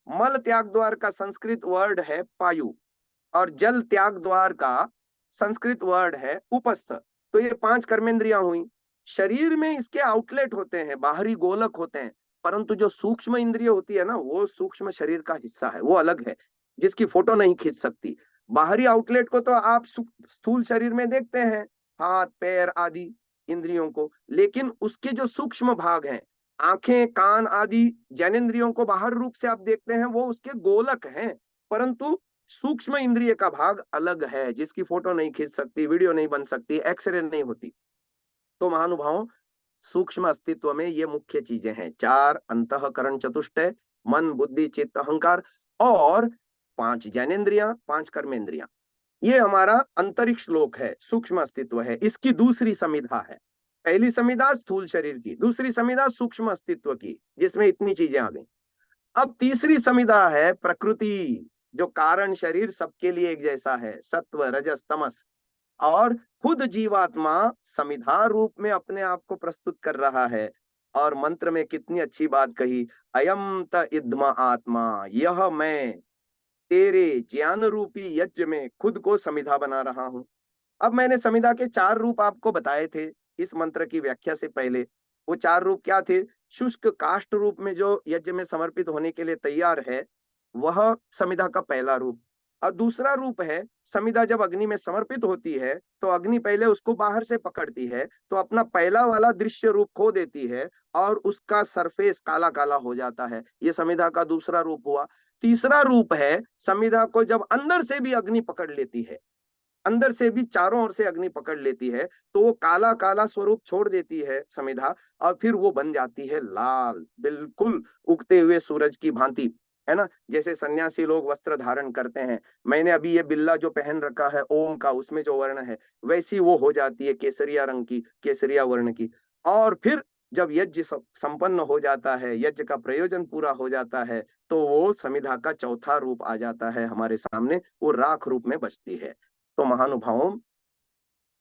मल त्याग द्वार का संस्कृत वर्ड है पायु, और जल त्याग द्वार का संस्कृत वर्ड है उपस्थ। तो ये 5 कर्मेंद्रियां हुई। शरीर में इसके आउटलेट होते हैं, बाहरी गोलक होते हैं, परंतु जो सूक्ष्म इंद्रिय होती है ना, वो सूक्ष्म शरीर का हिस्सा है, वो अलग है, जिसकी फोटो नहीं खींच सकती। बाहरी आउटलेट को तो आप स्थूल शरीर में देखते हैं, हाथ पैर आदि इंद्रियों को, लेकिन उसके जो सूक्ष्म भाग हैं, आंखें कान आदि ज्ञानेंद्रियों को बाहर रूप से आप देखते हैं, वो उसके गोलक हैं, परंतु सूक्ष्म इंद्रिय का भाग अलग है, जिसकी फोटो नहीं खींच सकती, वीडियो नहीं बन सकती, एक्सरे नहीं होती। तो महानुभावों, सूक्ष्म अस्तित्व में ये मुख्य चीजें हैं, 4 अंतःकरण चतुष्टय, मन बुद्धि चित्त अहंकार, और 5 ज्ञानेंद्रियां, 5 कर्मेंद्रियां। ये हमारा अंतरिक्ष लोक है, सूक्ष्म अस्तित्व है। इसकी दूसरी संविधा है, पहली संविधा स्थूल शरीर की, दूसरी संविधा सूक्ष्म अस्तित्व की, जिसमें इतनी चीजें आ गई। अब तीसरी संविधा है प्रकृति, जो कारण शरीर सबके लिए एक जैसा है, सत्व रजस तमस, और खुद जीवात्मा संविधा रूप में अपने आप को प्रस्तुत कर रहा है। और मंत्र में कितनी अच्छी बात कही, अयम त इद्म आत्मा, यह मैं तेरे ज्ञान रूपी यज्ञ में खुद को संविधा बना रहा हूं। अब मैंने संविधा के 4 रूप आपको बताए थे इस मंत्र की व्याख्या से पहले। वो 4 रूप क्या थे? शुष्क काष्ठ रूप में जो यज्ञ में समर्पित होने के लिए तैयार है, वह संविधा का पहला रूप। और दूसरा रूप है, संविधा जब अग्नि में समर्पित होती है तो अग्नि पहले उसको बाहर से पकड़ती है, तो अपना पहला वाला दृश्य रूप खो देती है और उसका सरफेस काला काला हो जाता है। ये संविधा का दूसरा रूप हुआ। तीसरा रूप है, संविधा को जब अंदर से भी अग्नि पकड़ लेती है, अंदर से भी चारों ओर से अग्नि पकड़ लेती है, तो वो काला काला स्वरूप छोड़ देती है संविधा, और फिर वो बन जाती है लाल, बिल्कुल उगते हुए सूरज की भांति, है ना। जैसे सन्यासी लोग वस्त्र धारण करते हैं, मैंने अभी ये बिल्ला जो पहन रखा है ओम का, उसमें जो वर्ण है वैसी वो हो जाती है, केसरिया रंग की, केसरिया वर्ण की। और फिर जब यज्ञ संपन्न हो जाता है, यज्ञ का प्रयोजन पूरा हो जाता है, तो वो संविधा का चौथा रूप आ जाता है हमारे सामने, वो राख रूप में बचती है। तो महानुभावों,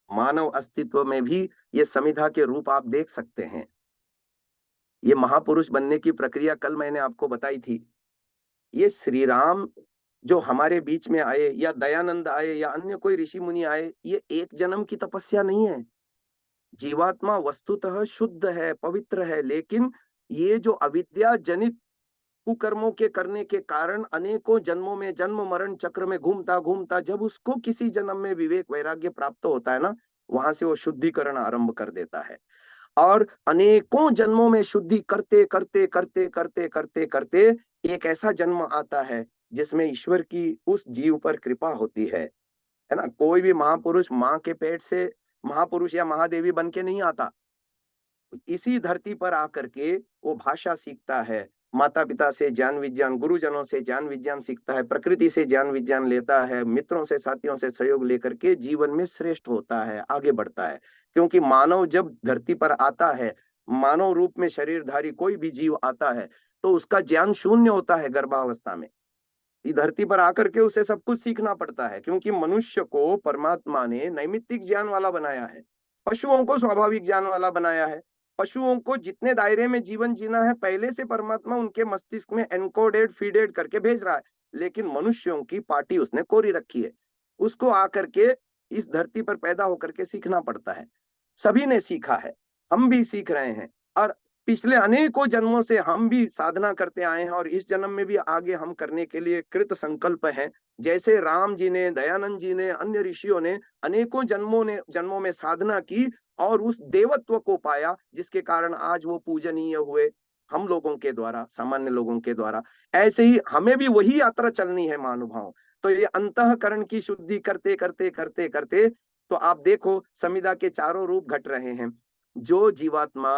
मानव अस्तित्व में भी ये संविधा के रूप आप देख सकते हैं। ये महापुरुष बनने की प्रक्रिया कल मैंने आपको बताई थी। ये श्री राम जो हमारे बीच में आए, या दयानंद आए, या अन्य कोई ऋषि मुनि आए, ये एक जन्म की तपस्या नहीं है। जीवात्मा वस्तुतः शुद्ध है, पवित्र है, लेकिन ये जो अविद्या जनित कुकर्मों के करने के कारण अनेकों जन्मों में जन्म मरण चक्र में घूमता घूमता जब उसको किसी जन्म में विवेक वैराग्य प्राप्त होता है ना, वहां से वो शुद्धिकरण आरंभ कर देता है। और अनेकों जन्मों में शुद्धि करते करते करते करते करते करते एक ऐसा जन्म आता है जिसमें ईश्वर की उस जीव पर कृपा होती है ना। कोई भी महापुरुष माँ के पेट से महापुरुष या महादेवी बन के नहीं आता। इसी धरती पर आकर के वो भाषा सीखता है, माता पिता से ज्ञान विज्ञान, गुरुजनों से ज्ञान विज्ञान सीखता है, प्रकृति से ज्ञान विज्ञान लेता है, मित्रों से साथियों से सहयोग लेकर के जीवन में श्रेष्ठ होता है, आगे बढ़ता है। क्योंकि मानव जब धरती पर आता है, मानव रूप में शरीरधारी कोई भी जीव आता है, तो उसका ज्ञान शून्य होता है गर्भावस्था में। इस धरती पर आकर के उसे सब कुछ सीखना पड़ता है, क्योंकि मनुष्य को परमात्मा ने नैमित्तिक ज्ञान वाला बनाया है, पशुओं को स्वाभाविक ज्ञान वाला बनाया है। पशुओं को जितने दायरे में जीवन जीना है पहले से परमात्मा उनके मस्तिष्क में एनकोडेड फीडेड करके भेज रहा है, लेकिन मनुष्यों की पार्टी उसने कोरी रखी है। उसको आकर के इस धरती पर पैदा होकर के सीखना पड़ता है। सभी ने सीखा है, हम भी सीख रहे हैं, और पिछले अनेकों जन्मों से हम भी साधना करते आए हैं, और इस जन्म में भी आगे हम करने के लिए कृत संकल्प हैं। जैसे राम जी ने, दयानंद जी ने, अन्य ऋषियों ने अनेकों जन्मों में साधना की और उस देवत्व को पाया, जिसके कारण आज वो पूजनीय हुए हम लोगों के द्वारा, सामान्य लोगों के द्वारा। ऐसे ही हमें भी वही यात्रा चलनी है महानुभाव। तो ये अंतःकरण की शुद्धि करते करते करते करते तो आप देखो संविदा के चारों रूप घट रहे हैं। जो जीवात्मा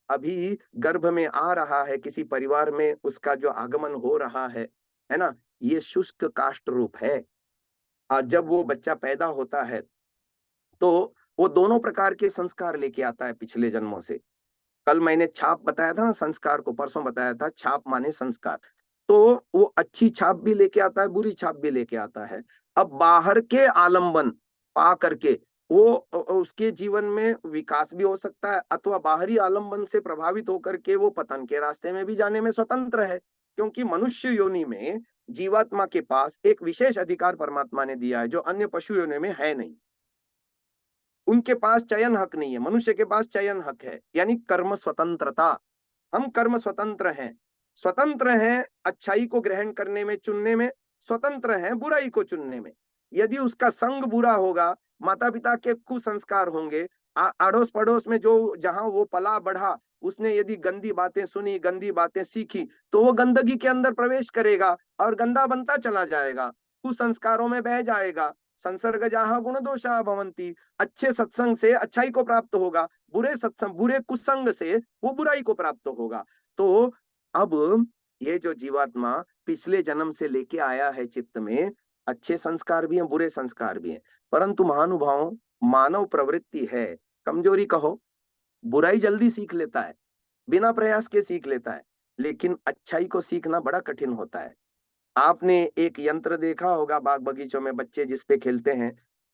अभी गर्भ में आ रहा है, किसी परिवार में उसका जो आगमन हो रहा है ना, ये शुष्क काष्ठ रूप है। और जब वो बच्चा पैदा होता है तो वो दोनों प्रकार के संस्कार लेके आता है पिछले जन्मों से। कल मैंने छाप बताया था ना, संस्कार को परसों बताया था, छाप माने संस्कार। तो वो अच्छी छाप भी लेके आता है, बुरी छाप भी लेके आता है। अब बाहर के आलंबन पा करके वो उसके जीवन में विकास भी हो सकता है, अथवा बाहरी आलंबन से प्रभावित होकर के वो पतन के रास्ते में भी जाने में स्वतंत्र है। क्योंकि मनुष्य योनि में जीवात्मा के पास एक विशेष अधिकार परमात्मा ने दिया है, जो अन्य पशु योनि में है नहीं। उनके पास चयन हक नहीं है, मनुष्य के पास चयन हक है, यानी कर्म स्वतंत्रता। हम कर्म स्वतंत्र हैं अच्छाई को ग्रहण करने में, चुनने में, स्वतंत्र हैं बुराई को चुनने में। यदि उसका संग बुरा होगा, माता पिता के कुसंस्कार होंगे, अड़ोस पड़ोस में जो जहां वो पला बढ़ा, उसने यदि गंदी बातें सुनी, गंदी बातें सीखी, तो वो गंदगी के अंदर प्रवेश करेगा और गंदा बनता चला जाएगा, कुसंस्कारों में बह जाएगा। संसर्ग जहां गुण दोषा भवंती, अच्छे सत्संग से अच्छाई को प्राप्त होगा, बुरे कुसंग से वो बुराई को प्राप्त होगा। तो अब ये जो जीवात्मा पिछले जन्म से लेके आया है चित्त में, अच्छे संस्कार भी हैं, बुरे संस्कार भी हैं, परंतु महानुभाव मानव प्रवृत्ति है, कमजोरी कहो, बुराई जल्दी सीख लेता है, बिना प्रयास के सीख लेता है, लेकिन अच्छाई को सीखना बड़ा कठिन होता है। आपने एक यंत्र देखा होगा बाग बगीचों में, बच्चे जिस पे खेलते हैं,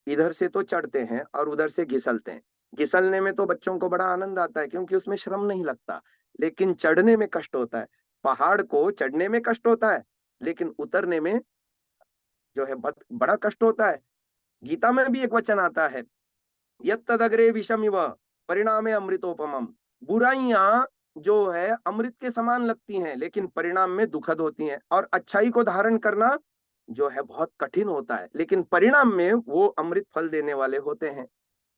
इधर से तो चढ़ते हैं और उधर से घिसलते हैं। घिसलने में तो बच्चों को बड़ा आनंद आता है, क्योंकि उसमें श्रम नहीं लगता, लेकिन चढ़ने में कष्ट होता है। पहाड़ को चढ़ने में कष्ट होता है, लेकिन उतरने में जो है बड़ा कष्ट होता है। गीता में भी एक वचन आता है, यत्तदग्रे विषमिव परिणामे अमृतोपमम। बुराइयां जो है अमृत के समान लगती हैं, लेकिन परिणाम में दुखद होती हैं। और अच्छाई को धारण करना जो है बहुत कठिन होता है, लेकिन परिणाम में वो अमृत फल देने वाले होते हैं,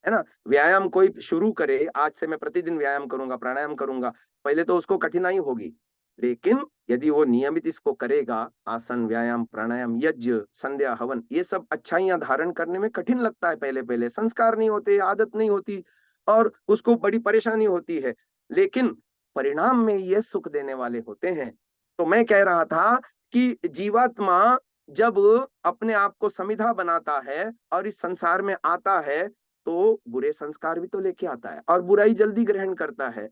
है ना। व्यायाम कोई शुरू करे, आज से मैं प्रतिदिन व्यायाम करूंगा, प्राणायाम करूंगा, पहले तो उसको कठिनाई होगी, लेकिन यदि वो नियमित इसको करेगा, आसन, व्यायाम, प्राणायाम, यज्ञ, संध्या, हवन, ये सब अच्छाइयां धारण करने में कठिन लगता है। पहले पहले संस्कार नहीं होते, आदत नहीं होती, और उसको बड़ी परेशानी होती है, लेकिन परिणाम में ये सुख देने वाले होते हैं। तो मैं कह रहा था कि जीवात्मा जब अपने आप को समिधा बनाता है और इस संसार में आता है, तो बुरे संस्कार भी तो लेके आता है और बुराई जल्दी ग्रहण करता है।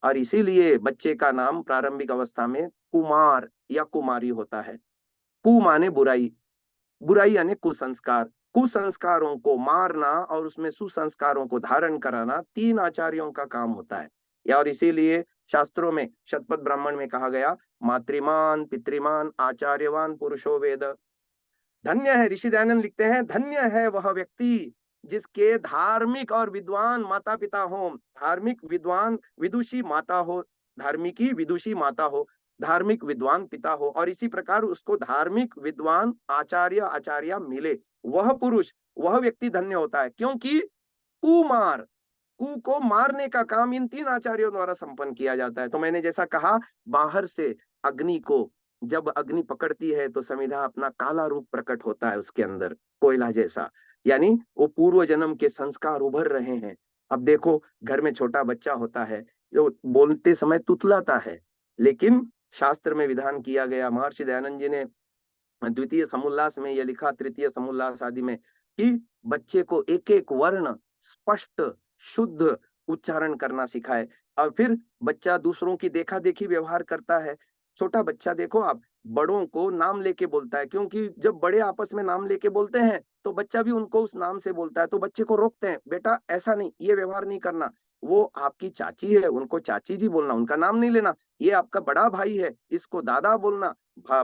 और इसीलिए बच्चे का नाम प्रारंभिक अवस्था में कुमार या कुमारी होता है। कु माने बुराई, बुराई यानी कुसंस्कार, कुसंस्कारों को मारना और उसमें सुसंस्कारों को धारण कराना 3 आचार्यों का काम होता है। और इसीलिए शास्त्रों में शतपथ ब्राह्मण में कहा गया, मातृमान पितृमान आचार्यवान पुरुषो वेद। धन्य है, ऋषि दयानंद लिखते हैं, धन्य है वह व्यक्ति जिसके धार्मिक और विद्वान माता पिता हो, धार्मिक विद्वान विदुषी माता हो, धार्मिकी विदुषी माता हो। धार्मिक विद्वान पिता हो, और इसी प्रकार उसको धार्मिक विद्वान आचार्य आचार्य मिले, वह पुरुष, वह व्यक्ति धन्य होता है। क्योंकि कुमार, कु को मारने का काम इन 3 आचार्यों द्वारा संपन्न किया जाता है। तो मैंने जैसा कहा, बाहर से अग्नि को जब अग्नि पकड़ती है तो समिधा अपना काला रूप प्रकट होता है उसके अंदर, कोयला जैसा, यानी वो पूर्व जन्म के संस्कार उभर रहे हैं। अब देखो, घर में छोटा बच्चा होता है जो बोलते समय तुतलाता है, लेकिन शास्त्र में विधान किया गया, महर्षि दयानंद जी ने द्वितीय समुल्लास में यह लिखा, तृतीय समुल्लास आदि में, कि बच्चे को एक एक वर्ण स्पष्ट शुद्ध उच्चारण करना सिखाए। और फिर बच्चा दूसरों की देखा देखी व्यवहार करता है। छोटा बच्चा देखो आप, बड़ों को नाम लेके बोलता है, क्योंकि जब बड़े आपस में नाम लेके बोलते हैं तो बच्चा भी उनको उस नाम से बोलता है। तो बच्चे को रोकते हैं, बेटा ऐसा नहीं, ये व्यवहार नहीं करना, वो आपकी चाची है, उनको चाची जी बोलना, उनका नाम नहीं लेना, ये आपका बड़ा भाई है, इसको दादा बोलना,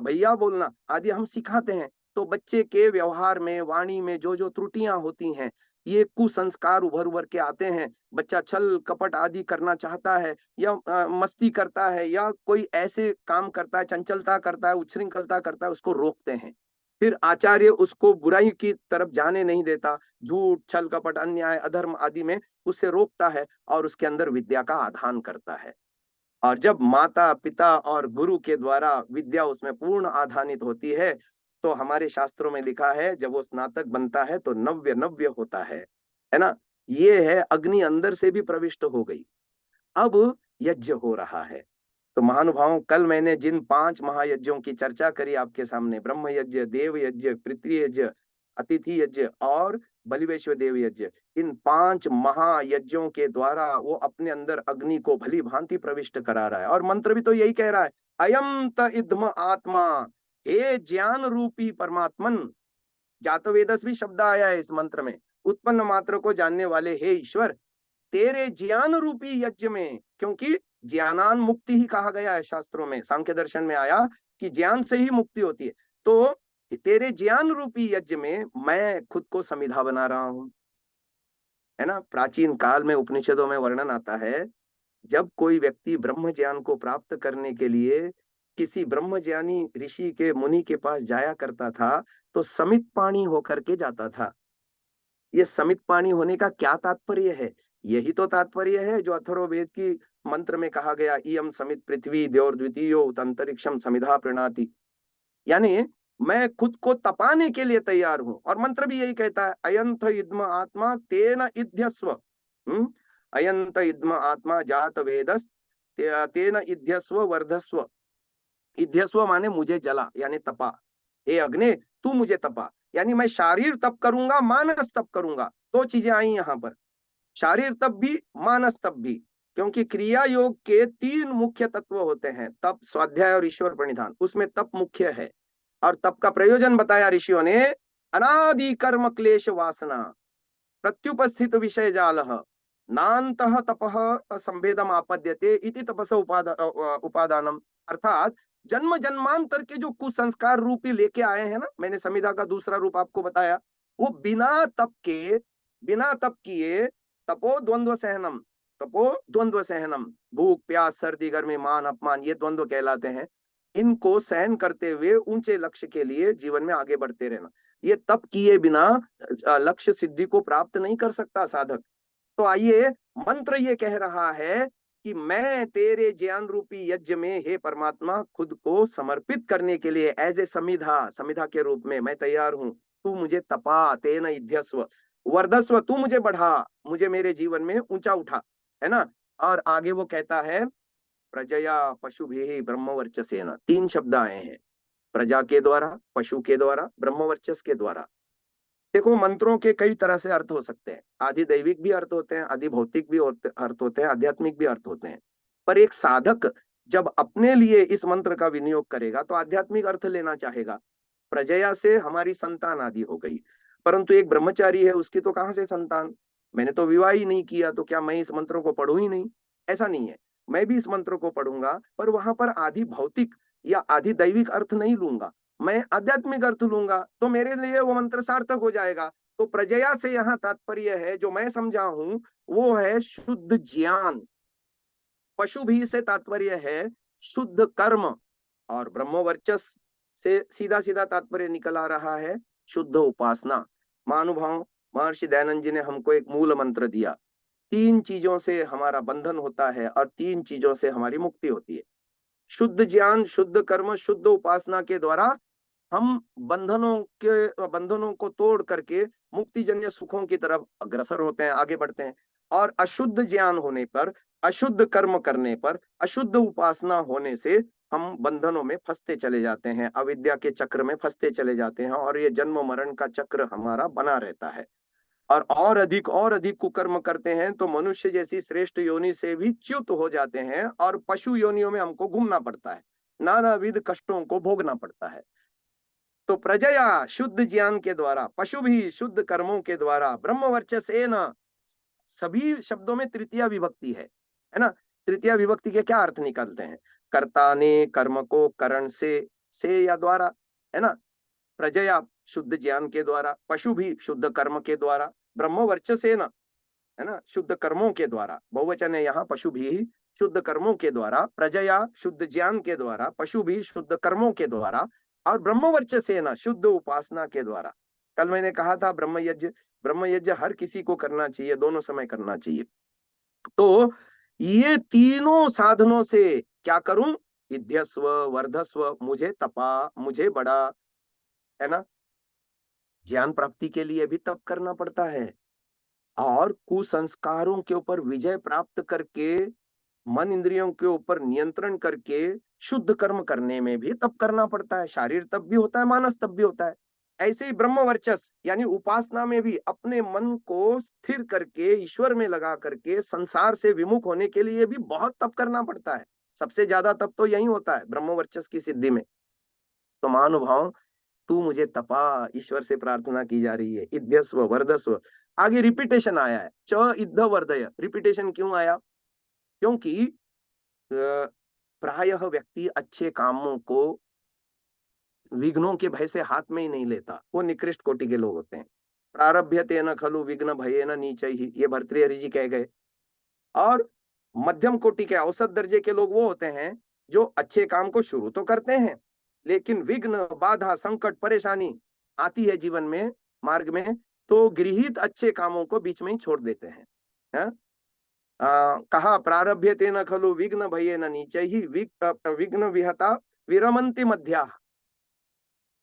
भैया बोलना आदि हम सिखाते हैं। तो बच्चे के व्यवहार में, वाणी में जो जो त्रुटियां होती हैं, ये कुसंस्कार उभर उभर के आते हैं। बच्चा छल कपट आदि करना चाहता है, या मस्ती करता है, या कोई ऐसे काम करता है, चंचलता करता है, उच्छृंखलता करता है, उसको रोकते हैं। फिर आचार्य उसको बुराई की तरफ जाने नहीं देता, झूठ छल कपट अन्याय अधर्म आदि में उससे रोकता है और उसके अंदर विद्या का आधान करता है। और जब माता पिता और गुरु के द्वारा विद्या उसमें पूर्ण आधानित होती है, तो हमारे शास्त्रों में लिखा है, जब वो स्नातक बनता है तो नव्य नव्य होता है ना। ये है, अग्नि अंदर से भी प्रविष्ट हो गई। अब यज्ञ हो रहा है। तो महानुभावों, कल मैंने जिन 5 महायज्ञों की चर्चा करी आपके सामने, ब्रह्म यज्ञ, देव यज्ञ, पृथ्वी यज्ञ, अतिथि यज्ञ और बलिवेश्वर देव यज्ञ, इन 5 महायज्ञों के द्वारा वो अपने अंदर अग्नि को भली भांति प्रविष्ट करा रहा है। और मंत्र भी तो यही कह रहा है, अयम त इद्म आत्मा, हे ज्ञान रूपी परमात्मन। जातवेदस शब्द आया है इस मंत्र में, उत्पन्न मात्र को जानने वाले हे ईश्वर, तेरे ज्ञान रूपी यज्ञ में, क्योंकि ज्ञानान मुक्ति ही कहा गया है शास्त्रों में, सांख्य दर्शन में आया कि ज्ञान से ही मुक्ति होती है। तो तेरे ज्ञान रूपी यज्ञ में मैं खुद को समिधा बना रहा हूं, है ना। प्राचीन काल में उपनिषदों में वर्णन आता है, जब कोई व्यक्ति ब्रह्म ज्ञान को प्राप्त करने के लिए किसी ब्रह्मज्ञानी ऋषि के मुनि के पास जाया करता था, तो समित पाणी होकर के जाता था। ये समित पाणी होने का क्या तात्पर्य है? यही तो तात्पर्य है जो अथर्ववेद की मंत्र में कहा गया, इयम समित पृथ्वी द्योर द्वितीयो अंतरिक्षम समिधा प्रणति, यानी मैं खुद को तपाने के लिए तैयार हूं। और मंत्र भी यही कहता है, अयंत इद्म आत्मा तेन इध्यस्व, अयंत इद्म आत्मा जात वेदस तेन इध्यस्व वर्धस्व। इध्यस्व माने मुझे जला, यानी तपा, हे अग्नि तू मुझे तपा, यानी मैं शारीर तप करूंगा, मानस तप करूंगा। 2 चीजें आई यहाँ पर, शारीर तप भी, मानस तप भी। क्योंकि क्रिया योग के 3 मुख्य तत्व होते हैं, तप, स्वाध्याय और ईश्वर प्रणिधान। उसमें तप मुख्य है। और तप का प्रयोजन बताया ऋषियों ने, अनादि कर्म क्लेश वासना प्रत्युपस्थित विषय जाल नान्तः तपः संभेदम आपद्यते इति तपस उपादानम। अर्थात जन्म जन्मांतर के जो कुसंस्कार रूपी लेके आए हैं ना, मैंने समिधा का दूसरा रूप आपको बताया, वो बिना तप किए तपो द्वंद्व सहनम, तपो द्वंद्व सहनम, भूख प्यास सर्दी गर्मी मान अपमान, ये द्वंद्व कहलाते हैं। इनको सहन करते हुए ऊंचे लक्ष्य के लिए जीवन में आगे बढ़ते रहना, ये तप किए बिना लक्ष्य सिद्धि को प्राप्त नहीं कर सकता साधक। तो आइए, मंत्र ये कह रहा है कि मैं तेरे ज्ञान रूपी यज्ञ में हे परमात्मा खुद को समर्पित करने के लिए एज ए समिधा के रूप में मैं तैयार हूं। तू मुझे तपा, तेन इध्यस्व वर्धस्व, तू मुझे बढ़ा, मुझे मेरे जीवन में ऊंचा उठा, है ना। और आगे वो कहता है, प्रजया पशुभिः ब्रह्मवर्चसेन, 3 शब्द आए हैं, प्रजा के द्वारा, पशु के द्वारा, ब्रह्मवर्चस के द्वारा। देखो, मंत्रों के कई तरह से अर्थ हो सकते हैं, आदि दैविक भी अर्थ होते हैं, आदि भौतिक भी अर्थ होते हैं, आध्यात्मिक भी अर्थ होते हैं। पर एक साधक जब अपने लिए इस मंत्र का विनियोग करेगा तो आध्यात्मिक अर्थ लेना चाहेगा। प्रजया से हमारी संतान आदि हो गई, परंतु एक ब्रह्मचारी है, उसकी तो कहां से संतान, मैंने तो विवाह ही नहीं किया, तो क्या मैं इस मंत्रों को पढ़ू ही नहीं? ऐसा नहीं है, मैं भी इस मंत्र को पढ़ूंगा, पर वहां पर आदि भौतिक या आदि दैविक अर्थ नहीं लूंगा, मैं आध्यात्मिक अर्थ लूंगा, तो मेरे लिए वो मंत्र सार्थक हो जाएगा। तो प्रजया से यहाँ तात्पर्य है, जो मैं समझा हूं वो है शुद्ध ज्ञान। पशु भी से तात्पर्य है शुद्ध कर्म और ब्रह्मवर्चस से सीधा सीधा तात्पर्य निकल आ रहा है शुद्ध उपासना। महानुभाव महर्षि दयानंद जी ने हमको एक मूल मंत्र दिया, 3 चीजों से हमारा बंधन होता है और 3 चीजों से हमारी मुक्ति होती है। शुद्ध ज्ञान, शुद्ध कर्म, शुद्ध उपासना के द्वारा हम बंधनों को तोड़ करके मुक्तिजन्य सुखों की तरफ अग्रसर होते हैं, आगे बढ़ते हैं। और अशुद्ध ज्ञान होने पर, अशुद्ध कर्म करने पर, अशुद्ध उपासना होने से हम बंधनों में फंसते चले जाते हैं, अविद्या के चक्र में फंसते चले जाते हैं और ये जन्म मरण का चक्र हमारा बना रहता है। और अधिक कुकर्म करते हैं तो मनुष्य जैसी श्रेष्ठ योनि से भी च्युत हो जाते हैं और पशु योनियों में हमको घूमना पड़ता है, नानाविध कष्टों को भोगना पड़ता है। तो प्रजया शुद्ध ज्ञान के द्वारा, पशु भी शुद्ध कर्मों के द्वारा, ब्रह्मवर्चसेन, सभी शब्दों में तृतीया विभक्ति है ना। तृतीया विभक्ति के क्या अर्थ निकलते हैं? कर्ता ने कर्म को करण से या द्वारा, है ना। प्रजया शुद्ध ज्ञान के द्वारा, पशु भी शुद्ध कर्म के द्वारा, ब्रह्मवर्चसेन, है ना, शुद्ध कर्मों के द्वारा। बहुवचन है यहाँ, पशु भी शुद्ध कर्मों के द्वारा, प्रजया शुद्ध ज्ञान के द्वारा, पशु भी शुद्ध कर्मों के द्वारा, और ब्रह्मवर्चसेन शुद्ध उपासना के द्वारा। कल मैंने कहा था ब्रह्म यज्ञ हर किसी को करना चाहिए, दोनों समय करना चाहिए। तो ये तीनों साधनों से क्या करूं? इध्यस्व वर्धस्व, मुझे तपा, मुझे बड़ा, है ना। ज्ञान प्राप्ति के लिए भी तप करना पड़ता है और कुसंस्कारों के ऊपर विजय प्राप्त करके, मन इंद्रियों के ऊपर नियंत्रण करके शुद्ध कर्म करने में भी तप करना पड़ता है। शारीर तप भी होता है, मानस तप भी होता है। ऐसे ही ब्रह्मवर्चस यानी उपासना में भी अपने मन को स्थिर करके ईश्वर में लगा करके संसार से विमुख होने के लिए भी बहुत तप करना पड़ता है। सबसे ज्यादा तप तो यही होता है ब्रह्मवर्चस की सिद्धि में। तो महानुभाव, तू मुझे तपा, ईश्वर से प्रार्थना की जा रही है। इध्यस्व वर्धस्व, आगे रिपीटेशन आया है, च इद्ध वर्धय। रिपीटेशन क्यों आया? क्योंकि प्रायः व्यक्ति अच्छे कामों को विघ्नों के भय से हाथ में ही नहीं लेता, वो निकृष्ट कोटि के लोग होते हैं। प्रारभ्यते न खलु विघ्न भये न नीचैहि, ये भर्तृहरि जी कह गए। और मध्यम कोटि के औसत दर्जे के लोग वो होते हैं जो अच्छे काम को शुरू तो करते हैं, लेकिन विघ्न, बाधा, संकट, परेशानी आती है जीवन में, मार्ग में, तो गृहीत अच्छे कामों को बीच में ही छोड़ देते हैं। कहा प्रारभ्यते न खलु विघ्न भये न नीचैहि, विघ्न विहता विरमन्ति मध्या,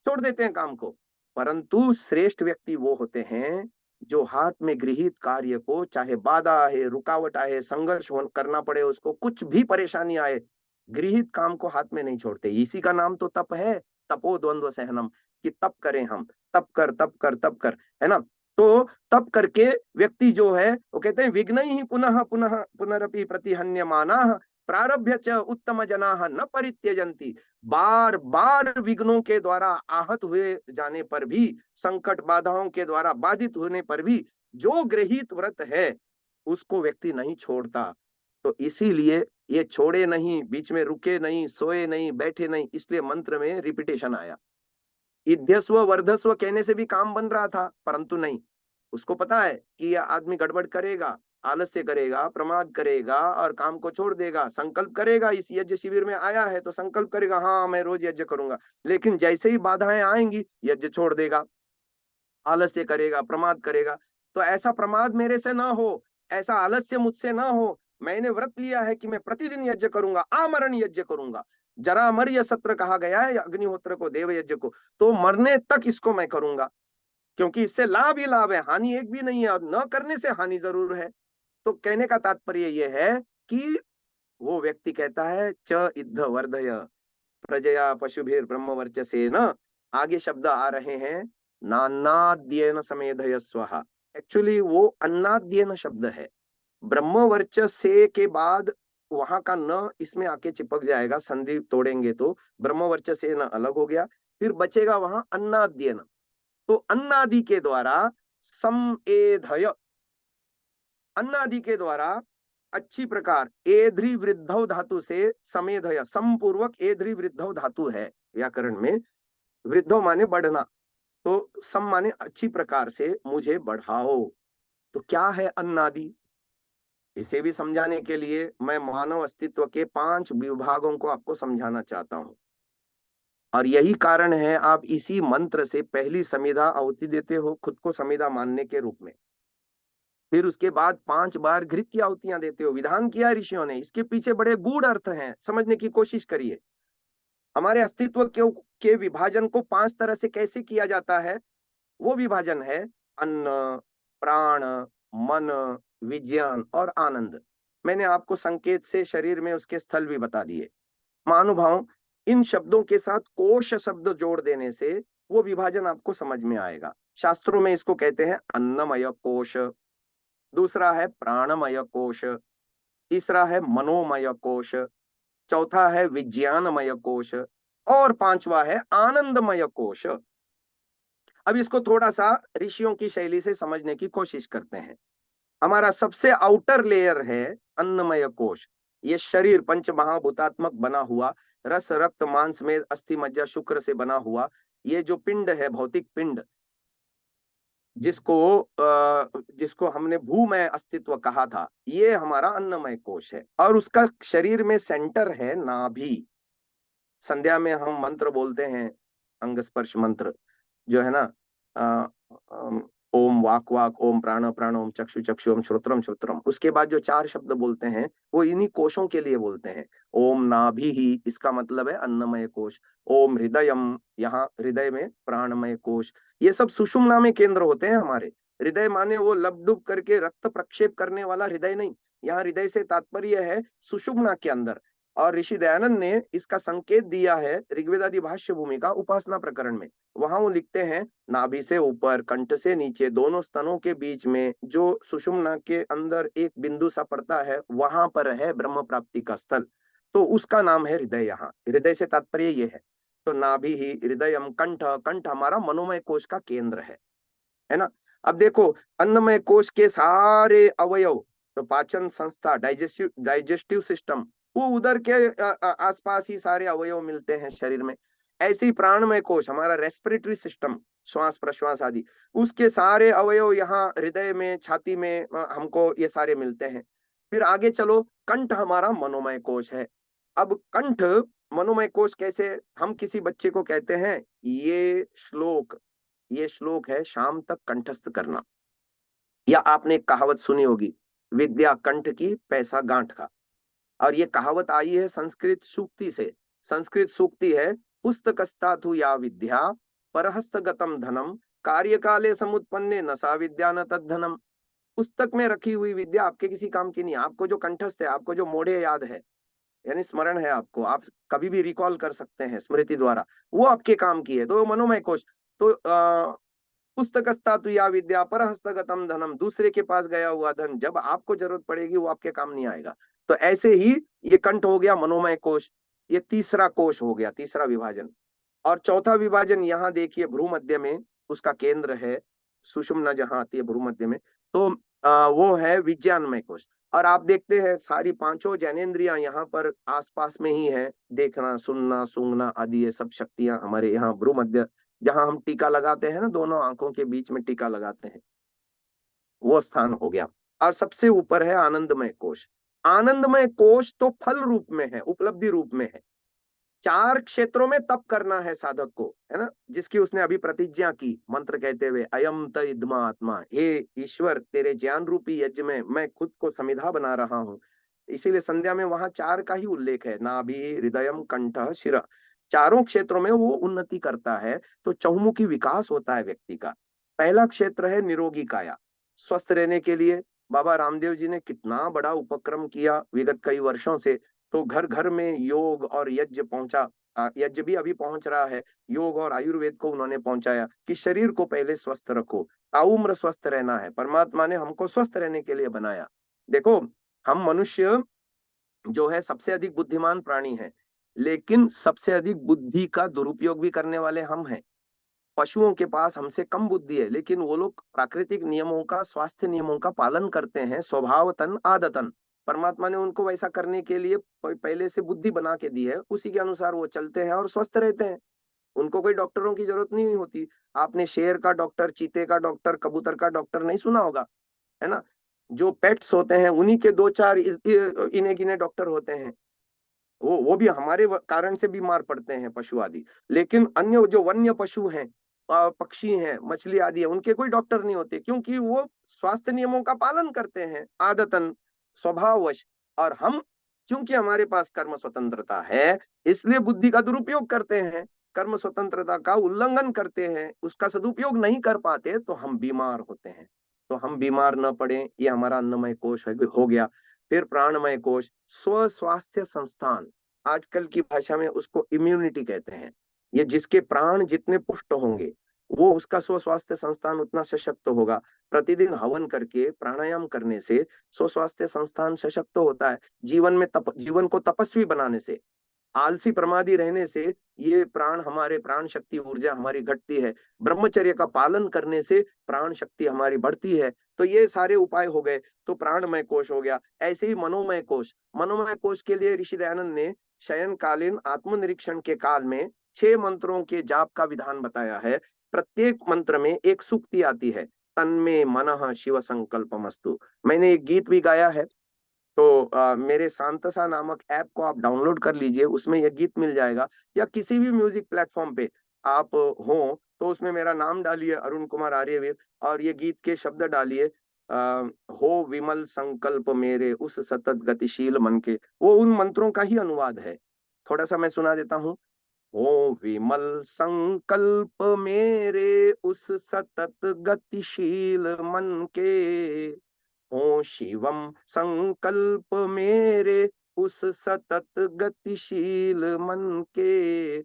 छोड़ देते हैं काम को। परंतु श्रेष्ठ व्यक्ति वो होते हैं जो हाथ में गृहीत कार्य को, चाहे बाधा आए, रुकावट आए, संघर्ष करना पड़े, उसको कुछ भी परेशानी आए, गृहीत काम को हाथ में नहीं छोड़ते। इसी का नाम तो तप है, तपो द्वंद्व सहनम, कि तप करें हम, तप कर, है ना। तो तप करके व्यक्ति जो है वो कहते हैं विघ्न ही पुनः पुनः पुनरपि प्रतिहन्यमानाः प्रारभ्य च उत्तम जनाः न परित्यजन्ति। बार बार विघ्नों के द्वारा आहत हुए जाने पर भी, संकट बाधाओं के द्वारा बाधित होने पर भी जो गृहीत व्रत है उसको व्यक्ति नहीं छोड़ता। तो इसीलिए ये छोड़े नहीं, बीच में रुके नहीं, सोए नहीं, बैठे नहीं, इसलिए मंत्र में रिपीटेशन आया। इध्यस्व वर्धस्व कहने से भी काम बन रहा था, परंतु नहीं, उसको पता है कि यह आदमी गड़बड़ करेगा, आलस्य करेगा, प्रमाद करेगा और काम को छोड़ देगा। संकल्प करेगा, इस यज्ञ शिविर में आया है तो संकल्प करेगा, हाँ मैं रोज यज्ञ करूंगा, लेकिन जैसे ही बाधाएं आएंगी यज्ञ छोड़ देगा, आलस्य करेगा, प्रमाद करेगा। तो ऐसा प्रमाद मेरे से ना हो, ऐसा आलस्य मुझसे ना हो। मैंने व्रत लिया है कि मैं प्रतिदिन यज्ञ करूंगा, आमरण यज्ञ करूंगा। जरा मर्य सत्र कहा गया है अग्निहोत्र को, देव यज्ञ को, तो मरने तक इसको मैं करूंगा, क्योंकि इससे लाभ ही लाभ है, हानि एक भी नहीं है, और न करने से हानि जरूर है। तो कहने का तात्पर्य यह है कि वो व्यक्ति कहता है च इद्ध वर्धय प्रजया पशुभिर ब्रह्मवर्चसेन, आगे शब्द आ रहे हैं नान्नाद्येन समेधय स्वहा। एक्चुअली वो अन्नाद्येन शब्द है, ब्रह्मवर्चसे के बाद वहां का न इसमें आके चिपक जाएगा, संधि तोड़ेंगे तो ब्रह्मवर्चसेन अलग हो गया, फिर बचेगा वहां अन्नाद्येन। तो अन्नादि के द्वारा समेधय, अन्नादि के द्वारा अच्छी प्रकार, एध्री वृद्धौ धातु से समेधय, समपूर्वक एध्री वृद्धौ धातु है व्याकरण में, वृद्धौ माने बढ़ना, तो सम माने अच्छी प्रकार से मुझे बढ़ाओ। तो क्या है अन्नादि? इसे भी समझाने के लिए मैं मानव अस्तित्व के 5 विभागों को आपको समझाना चाहता हूं। और यही कारण है आप इसी मंत्र से पहली संविदा आहुति देते हो, खुद को संविदा मानने के रूप में। फिर उसके बाद 5 बार घृत की आहुतियां देते हो। विधान किया ऋषियों ने, इसके पीछे बड़े गूढ़ अर्थ हैं, समझने की कोशिश करिए। हमारे अस्तित्व के विभाजन को 5 तरह से कैसे किया जाता है। वो विभाजन है अन्न, प्राण, मन, विज्ञान और आनंद। मैंने आपको संकेत से शरीर में उसके स्थल भी बता दिए। महानुभाव, इन शब्दों के साथ कोश शब्द जोड़ देने से वो विभाजन आपको समझ में आएगा। शास्त्रों में इसको कहते हैं अन्नमय कोश, दूसरा है प्राणमय कोश, तीसरा है मनोमय कोश, चौथा है विज्ञानमय कोश और पांचवा है आनंदमय कोश। अब इसको थोड़ा सा ऋषियों की शैली से समझने की कोशिश करते हैं। हमारा सबसे आउटर लेयर है अन्नमय कोश। ये शरीर पंच महाभूतात्मक बना हुआ, रस रक्त मांस में अस्थि मज्जा शुक्र से बना हुआ ये जो पिंड है, भौतिक पिंड, जिसको हमने भूमय अस्तित्व कहा था, ये हमारा अन्नमय कोश है। और उसका शरीर में सेंटर है नाभि। संध्या में हम मंत्र बोलते हैं, अंग स्पर्श मंत्र जो है ना, ओम वाक वाक, ओम प्राण प्राण, ओम चक्षु चक्षु, ओम श्रोत्रम श्रोत्रम। उसके बाद जो 4 शब्द बोलते हैं वो इन्हीं कोशों के लिए बोलते हैं। ओम नाभि ही, इसका मतलब है अन्नमय कोश। ओम हृदयम, यहाँ हृदय में प्राणमय कोश। ये सब सुषुम्ना में केंद्र होते हैं हमारे। हृदय माने वो लबडुब करके रक्त प्रक्षेप करने वाला हृदय नहीं, यहाँ हृदय से तात्पर्य है सुषुम्ना के अंदर। और ऋषि दयानंद ने इसका संकेत दिया है ऋग्वेदादि भाष्य भूमिका उपासना प्रकरण में। वहां वो लिखते हैं नाभि से ऊपर, कंठ से नीचे, दोनों स्तनों के बीच में जो सुषुम्ना के अंदर एक बिंदु सा पड़ता है, वहां पर है ब्रह्म प्राप्ति का स्थल। तो उसका नाम है हृदय। यहाँ हृदय से तात्पर्य ये है। तो नाभि ही हृदयम, कंठ, कंठ हमारा मनोमय कोश का केंद्र है ना। अब देखो, अन्नमय कोश के सारे अवयव, तो पाचन संस्था, डाइजेस्टिव सिस्टम, वो उधर के आसपास ही सारे अवयव मिलते हैं शरीर में। ऐसे ही प्राणमय कोश, हमारा रेस्पिरेटरी सिस्टम, श्वास प्रश्वास आदि, उसके सारे अवयव यहाँ हृदय में, छाती में हमको ये सारे मिलते हैं। फिर आगे चलो, कंठ हमारा मनोमय कोश है। अब कंठ मनोमय कोश कैसे, हम किसी बच्चे को कहते हैं ये श्लोक है शाम तक कंठस्थ करना, या आपने एक कहावत सुनी होगी, विद्या कंठ की पैसा गांठ का। और ये कहावत आई है संस्कृत सूक्ति से। संस्कृत सूक्ति है, पुस्तकस्तातु या विद्या परहस्तगतम धनम कार्यकाले समुत्पन्ने न सा विद्या न तद्धनम। पुस्तक में रखी हुई विद्या आपके किसी काम की नहीं। आपको जो कंठस्थ है, आपको जो मोढ़े याद है, यानी स्मरण है आपको, आप कभी भी रिकॉल कर सकते हैं स्मृति द्वारा, वो आपके काम की है। तो मनोमय कोश, तो पुस्तकस्तातु या विद्या परहस्तगतम धनम, दूसरे के पास गया हुआ धन जब आपको जरूरत पड़ेगी वो आपके काम नहीं आएगा। तो ऐसे ही ये कंठ हो गया मनोमय कोश। ये तीसरा कोश हो गया, तीसरा विभाजन। और चौथा विभाजन यहाँ देखिए, भ्रूमध्य में उसका केंद्र है, सुषुम्ना जहाँ आती है भ्रूमध्य में, तो वो है विज्ञानमय कोश। और आप देखते हैं सारी 5 ज्ञानेंद्रियां यहाँ पर आसपास में ही है, देखना, सुनना, सूंघना आदि, ये सब शक्तियां हमारे यहाँ भ्रूमध्य, जहां हम टीका लगाते हैं ना, दोनों आंखों के बीच में टीका लगाते हैं, वो स्थान हो गया। और सबसे ऊपर है आनंदमय कोश। आनंदमय कोश तो फल रूप में है, उपलब्धि रूप में है। 4 क्षेत्रों में तप करना है साधक को, है ना, जिसकी उसने अभी प्रतिज्ञा की मंत्र कहते हुए, अयम तद्मा आत्मा, हे ईश्वर तेरे ज्ञान रूपी यज्ञ में मैं खुद को समिधा बना रहा हूँ। इसीलिए संध्या में वहां 4 का ही उल्लेख है, नाभि, हृदयम, कंठ, शिर। चारों क्षेत्रों में वो उन्नति करता है, तो चहुमुखी विकास होता है व्यक्ति का। पहला क्षेत्र है निरोगी काया। स्वस्थ रहने के लिए बाबा रामदेव जी ने कितना बड़ा उपक्रम किया विगत कई वर्षों से। तो घर घर में योग और यज्ञ पहुंचा, यज्ञ भी अभी पहुंच रहा है। योग और आयुर्वेद को उन्होंने पहुंचाया कि शरीर को पहले स्वस्थ रखो, ताउम्र स्वस्थ रहना है। परमात्मा ने हमको स्वस्थ रहने के लिए बनाया। देखो, हम मनुष्य जो है सबसे अधिक बुद्धिमान प्राणी है, लेकिन सबसे अधिक बुद्धि का दुरुपयोग भी करने वाले हम हैं। पशुओं के पास हमसे कम बुद्धि है, लेकिन वो लोग प्राकृतिक नियमों का, स्वास्थ्य नियमों का पालन करते हैं, स्वभावतन आदतन। परमात्मा ने उनको वैसा करने के लिए पहले से बुद्धि बना के दी है, उसी के अनुसार वो चलते हैं और स्वस्थ रहते हैं। उनको कोई डॉक्टरों की जरूरत नहीं होती। आपने शेर का डॉक्टर, चीते का डॉक्टर, कबूतर का डॉक्टर नहीं सुना होगा, है ना। जो पेट्स होते हैं उन्हीं के 2-4 इने गिने डॉक्टर होते हैं। वो भी हमारे कारण से बीमार पड़ते हैं पशु आदि। लेकिन अन्य जो वन्य पशु हैं, पक्षी हैं, मछली आदि है, उनके कोई डॉक्टर नहीं होते, क्योंकि वो स्वास्थ्य नियमों का पालन करते हैं आदतन, स्वभाववश। और हम, क्योंकि हमारे पास कर्म स्वतंत्रता है, इसलिए बुद्धि का दुरुपयोग करते हैं, कर्म स्वतंत्रता का उल्लंघन करते हैं, उसका सदुपयोग नहीं कर पाते, तो हम बीमार होते हैं। तो हम बीमार न पड़े, ये हमारा अन्नमय कोश हो गया। फिर प्राणमय कोश, स्व स्वास्थ्य संस्थान, आजकल की भाषा में उसको इम्यूनिटी कहते हैं। ये जिसके प्राण जितने पुष्ट होंगे, वो उसका स्व स्वास्थ्य संस्थान उतना सशक्त होगा। प्रतिदिन हवन करके, प्राणायाम करने से स्व स्वास्थ्य संस्थान सशक्त होता है। जीवन को तपस्वी बनाने से, आलसी प्रमादी रहने से ये प्राण शक्ति, ऊर्जा हमारी घटती है। ब्रह्मचर्य का पालन करने से प्राण शक्ति हमारी बढ़ती है। तो ये सारे उपाय हो गए। तो प्राणमय कोश हो गया। ऐसे ही मनोमय कोश के लिए ऋषि दयानंद ने शयनकालीन आत्मनिरीक्षण के काल में 6 मंत्रों के जाप का विधान बताया है। प्रत्येक मंत्र में एक सूक्ति आती है, तन्मे मनः शिव संकल्पमस्तु। मैंने एक गीत भी गाया है, तो मेरे शांतसा नामक ऐप को आप डाउनलोड कर लीजिए, उसमें यह गीत मिल जाएगा। या किसी भी म्यूजिक प्लेटफॉर्म पे आप हो तो उसमें मेरा नाम डालिए, अरुण कुमार आर्यवीर, और ये गीत के शब्द डालिए, हो विमल संकल्प मेरे उस सतत गतिशील मन के। वो उन मंत्रों का ही अनुवाद है। थोड़ा सा मैं सुना देता हूँ। हो विमल संकल्प मेरे उस सतत गतिशील मन के, हो शिवम संकल्प मेरे उस सतत गतिशील मन के,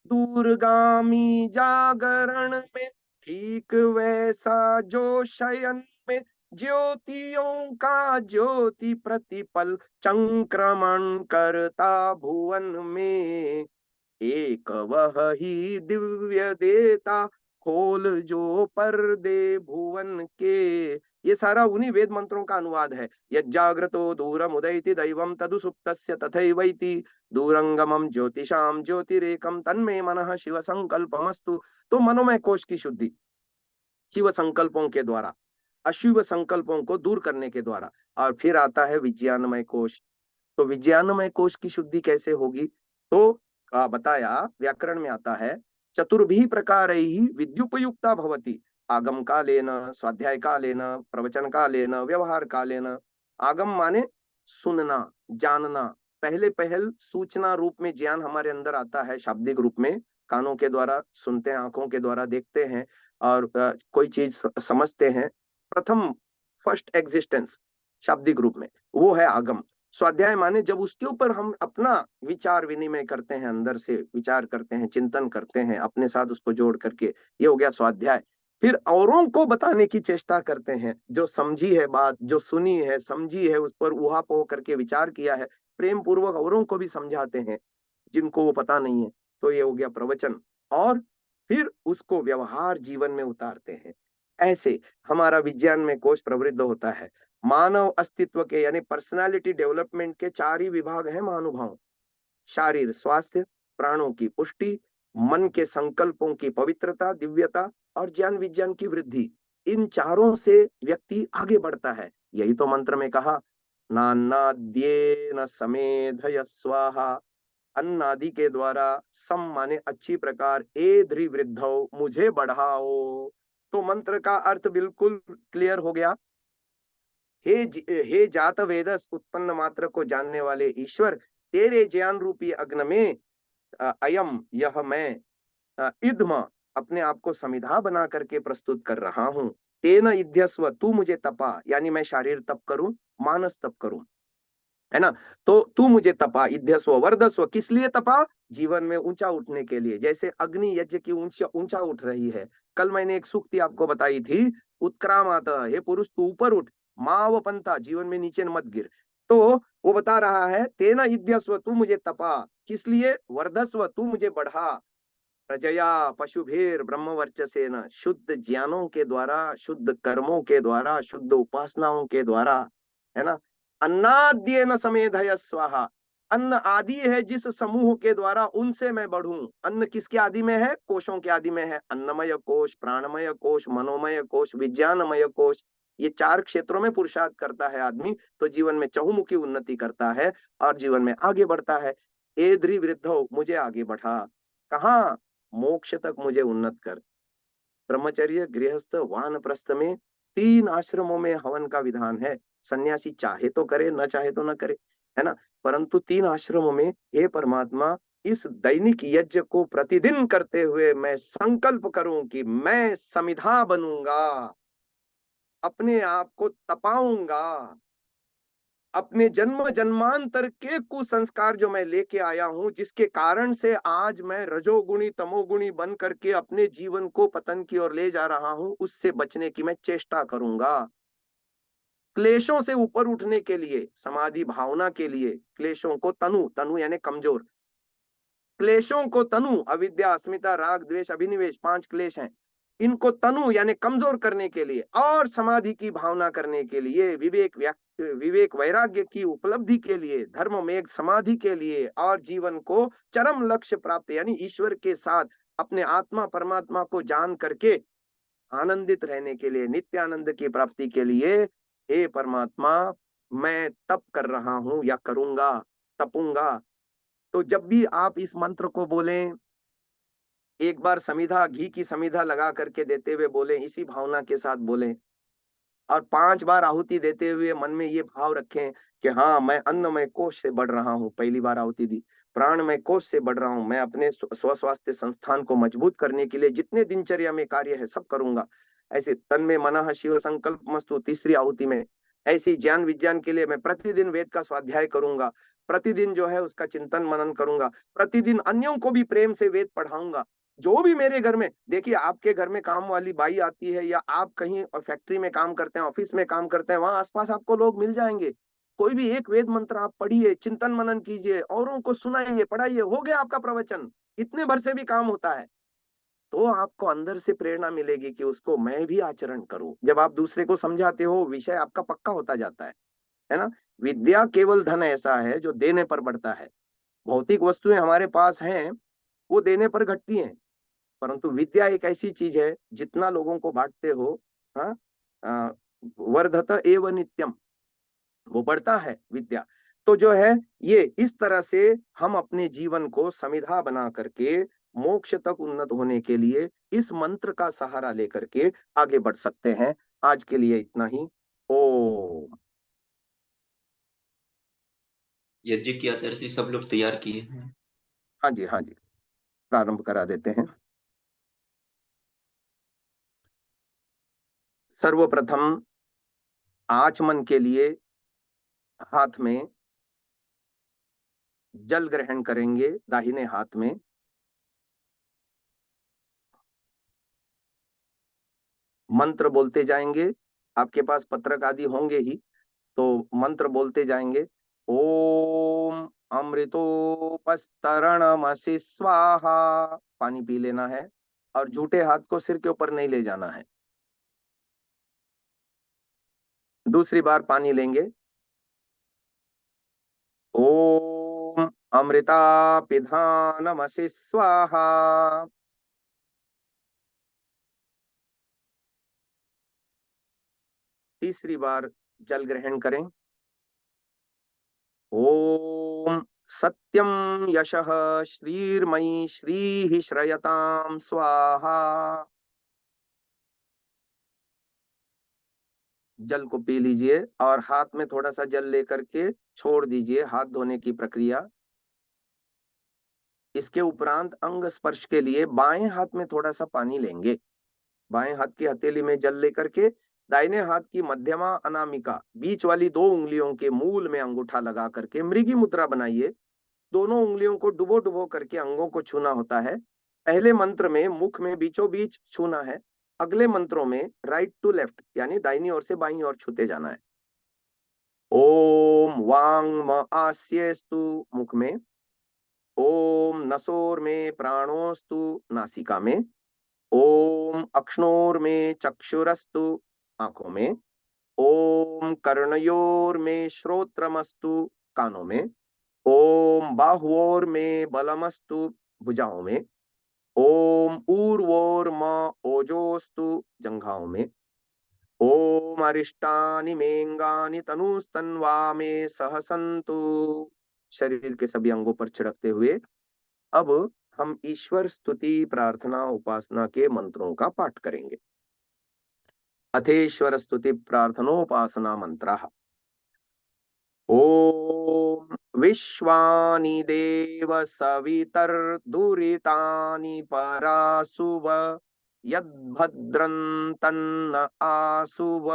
दूरगामी जागरण में ठीक वैसा जो शयन में ज्योतियों का ज्योति प्रतिपल संक्रमण करता भुवन में, एक वह ही दिव्य देता खोल जो पर्दे भुवन के। ये सारा उन्हीं वेद मंत्रों का अनुवाद है। यज्जाग्रतो दूरम उदयति दैवम तदु सुप्तस्य तथैवैति, दूरंगमम ज्योतिषाम ज्योतिरेकम तन्मे मनः शिव संकल्पमस्तु। तो मनोमय कोश की शुद्धि शिव संकल्पों के द्वारा, अशिव संकल्पों को दूर करने के द्वारा। और फिर आता है विज्ञानमय कोश। तो विज्ञानमय कोश की शुद्धि कैसे होगी? तो बताया, व्याकरण में आता है, चतुर्भि प्रकारैः विद्युपयुक्ता भवति, आगम कालेन, स्वाध्याय कालेन, प्रवचन कालेन, व्यवहार कालेन। आगम माने सुनना, जानना, पहले पहल सूचना रूप में ज्ञान हमारे अंदर आता है, शाब्दिक रूप में कानों के द्वारा सुनते हैं, आंखों के द्वारा देखते हैं और कोई चीज समझते हैं। प्रथम फर्स्ट एग्जिस्टेंस शाब्दिक रूप में, वो है आगम। स्वाध्याय माने जब उसके ऊपर हम अपना विचार विनिमय करते हैं, अंदर से विचार करते हैं, चिंतन करते हैं, अपने साथ उसको जोड़ करके, ये हो गया स्वाध्याय। फिर औरों को बताने की चेष्टा करते हैं, जो समझी है बात, जो सुनी है, समझी है, उस पर उहापोह करके विचार किया है, प्रेम पूर्वक औरों को भी समझाते हैं जिनको वो पता नहीं है। तो ये हो गया प्रवचन। और फिर उसको व्यवहार जीवन में उतारते हैं। ऐसे हमारा विज्ञान में कोश प्रवृद्ध होता है। मानव अस्तित्व के यानी पर्सनालिटी डेवलपमेंट के 4 ही विभाग हैं महानुभाव: शारीर स्वास्थ्य, प्राणों की पुष्टि, मन के संकल्पों की पवित्रता, दिव्यता, और ज्ञान विज्ञान की वृद्धि। इन चारों से व्यक्ति आगे बढ़ता है। यही तो मंत्र में कहा, नान्नाद्येन समेधय स्वाहा। अन्न आदि के द्वारा, सम माने अच्छी प्रकार, एध्रि वृद्धौ मुझे बढ़ाओ। तो मंत्र का अर्थ बिल्कुल क्लियर हो गया। हे जात वेदस, उत्पन्न मात्र को जानने वाले ईश्वर, तेरे ज्ञान रूपी अग्न में अयम यह मैं इद्म अपने आप को समिधा बना करके प्रस्तुत कर रहा हूं। तेन इध्यस्व, तू मुझे तपा, यानी मैं शारीर तप करूं, मानस तप करूं, है ना। तो तू मुझे तपा, इध्यस्व वर्धस्व, किस लिए तपा? जीवन में ऊंचा उठने के लिए। जैसे अग्नि यज्ञ की ऊंचा उठ रही है। कल मैंने एक सूक्ति आपको बताई थी, उत्क्रामत, हे पुरुष तू ऊपर उठ, माव पंथा, जीवन में नीचे मत गिर। तो वो बता रहा है, तेना इध्यस्व, तू मुझे तपा, किस लिए? वर्धस्व, तू मुझे बढ़ा, प्रजया पशुभेर ब्रह्म वर्चसेन, शुद्ध ज्ञानों के द्वारा, शुद्ध कर्मों के द्वारा, शुद्ध उपासनाओं के द्वारा, है ना। अन्नाद्येन समेधय स्वाहा, अन्न आदि है जिस समूह के द्वारा, उनसे मैं बढ़ूं। अन्न किसके आदि में है? कोशों के आदि में है। अन्नमय कोश, प्राणमय कोश, मनोमय कोश, विज्ञानमय कोश, ये 4 क्षेत्रों में पुरुषार्थ करता है आदमी, तो जीवन में चहुमुखी उन्नति करता है और जीवन में आगे बढ़ता है। एद्रि वृद्धो, मुझे आगे बढ़ा, कहाँ? मोक्ष तक मुझे उन्नत कर। ब्रह्मचर्य, गृहस्थ, वानप्रस्थ में 3 आश्रमों में हवन का विधान है। सन्यासी चाहे तो करे, न चाहे तो न करे, है ना? परंतु 3 आश्रमों में हे परमात्मा, इस दैनिक यज्ञ को प्रतिदिन करते हुए मैं संकल्प करूं कि मैं समिधा बनूंगा, अपने आप को तपाऊंगा, अपने जन्म जन्मांतर के कुसंस्कार जो मैं लेके आया हूं, जिसके कारण से आज मैं रजोगुणी तमोगुणी बन करके अपने जीवन को पतन की ओर ले जा रहा हूं, उससे बचने की मैं चेष्टा करूंगा। क्लेशों से ऊपर उठने के लिए, समाधि भावना के लिए, क्लेशों को तनु, तनु यानी कमजोर, क्लेशों को तनु, अविद्या, अस्मिता, राग, द्वेष, अभिनिवेश, 5 क्लेश हैं, इनको तनु यानी कमजोर करने के लिए और समाधि की भावना करने के लिए, विवेक वैराग्य की उपलब्धि के लिए, धर्म मेघ समाधि के लिए और जीवन को चरम लक्ष्य प्राप्त यानी ईश्वर के साथ अपने आत्मा परमात्मा को जान करके आनंदित रहने के लिए, नित्य आनंद की प्राप्ति के लिए, हे परमात्मा मैं तप कर रहा हूं या करूंगा, तपूंगा। तो जब भी आप इस मंत्र को बोलें, एक बार समिधा, घी की समिधा लगा करके देते हुए बोलें, इसी भावना के साथ बोलें, और 5 बार आहुति देते हुए मन में ये भाव रखें कि हाँ मैं अन्नमय कोश से बढ़ रहा हूँ, पहली बार आहुति दी, प्राणमय कोश से बढ़ रहा हूँ, मैं अपने स्वस्वास्थ्य संस्थान को मजबूत करने के लिए जितने दिनचर्या में कार्य है सब करूंगा। ऐसे तन में मनः शिव संकल्प मस्तु, तीसरी आहुति में ऐसी ज्ञान विज्ञान के लिए मैं प्रतिदिन वेद का स्वाध्याय करूंगा, प्रतिदिन जो है उसका चिंतन मनन करूंगा, प्रतिदिन अन्यों को भी प्रेम से वेद पढ़ाऊंगा। जो भी मेरे घर में, देखिए आपके घर में काम वाली बाई आती है या आप कहीं फैक्ट्री में काम करते हैं, ऑफिस में काम करते हैं, वहां आसपास आपको लोग मिल जाएंगे, कोई भी एक वेद मंत्र आप पढ़िए, चिंतन मनन कीजिए, औरों को सुनाइए, पढ़ाइए, हो गया आपका प्रवचन, इतने भर से भी काम होता है। तो आपको अंदर से प्रेरणा मिलेगी कि उसको मैं भी आचरण करूं। जब आप दूसरे को समझाते हो, विषय आपका पक्का होता जाता है ना? विद्या केवल धन ऐसा है जो देने पर बढ़ता है। भौतिक वस्तुएं हमारे पास हैं, वो देने पर घटती हैं, परंतु विद्या एक ऐसी चीज है, जितना लोगों को बांटते हो, हाँ, वर्धत एव नित्यम, वो बढ़ता है विद्या। तो जो है ये इस तरह से हम अपने जीवन को समिधा बना करके मोक्ष तक उन्नत होने के लिए इस मंत्र का सहारा लेकर के आगे बढ़ सकते हैं। आज के लिए इतना ही। ओम। यज्ञ की आचार्य सब लोग तैयार किए हैं। हाँ जी, हाँ जी, प्रारंभ करा देते हैं। सर्वप्रथम आचमन के लिए हाथ में जल ग्रहण करेंगे, दाहिने हाथ में। मंत्र बोलते जाएंगे, आपके पास पत्रक आदि होंगे ही, तो मंत्र बोलते जाएंगे। ओम अमृतोपस्तरणमसि स्वाहा, पानी पी लेना है और झूठे हाथ को सिर के ऊपर नहीं ले जाना है। दूसरी बार पानी लेंगे। ओम अमृता पिधानमसि स्वाहा। तीसरी बार जल ग्रहण करें। ओम सत्यम यशः श्रीर्मयी श्रीः श्रयताम स्वाहा। जल को पी लीजिए और हाथ में थोड़ा सा जल लेकर के छोड़ दीजिए, हाथ धोने की प्रक्रिया। इसके उपरांत अंग स्पर्श के लिए बाएं हाथ में थोड़ा सा पानी लेंगे। बाएं हाथ की हथेली में जल लेकर के दाहिने हाथ की मध्यमा अनामिका, बीच वाली 2 उंगलियों के मूल में अंगूठा लगा करके मृगी मुद्रा बनाइए। दोनों उंगलियों को डुबो डुबो करके अंगों को छूना होता है। पहले मंत्र में मुख में बीचों बीच छूना है, अगले मंत्रों में राइट टू लेफ्ट यानी दाहिनी ओर से बाईं ओर छूते जाना है। ओम वांग म आस्यस्तु, मुख में। ओम नसोर में प्राणोस्तु, नासिका में। ओम अक्ष्णोर में चक्षुरस्तु, आंखों में। ओम कर्णयोर में श्रोत्रमस्तु, कानों में। ओम बाहुओर में बलमस्तु, भुजाओं में। ओम ऊर्वोर म ओजोस्तु, जंघाओं में। ओम अरिष्टानि मेंगानि तनुस्तन्वा में सहसंतु। शरीर के सभी अंगों पर छिड़कते हुए अब हम ईश्वर स्तुति प्रार्थना उपासना के मंत्रों का पाठ करेंगे। अथेश्वर स्तुति प्रार्थनोपासना मंत्र। ओम विश्वानि देव सवितर्दुरितानि परासुव यद्भद्रं तन्न आसुव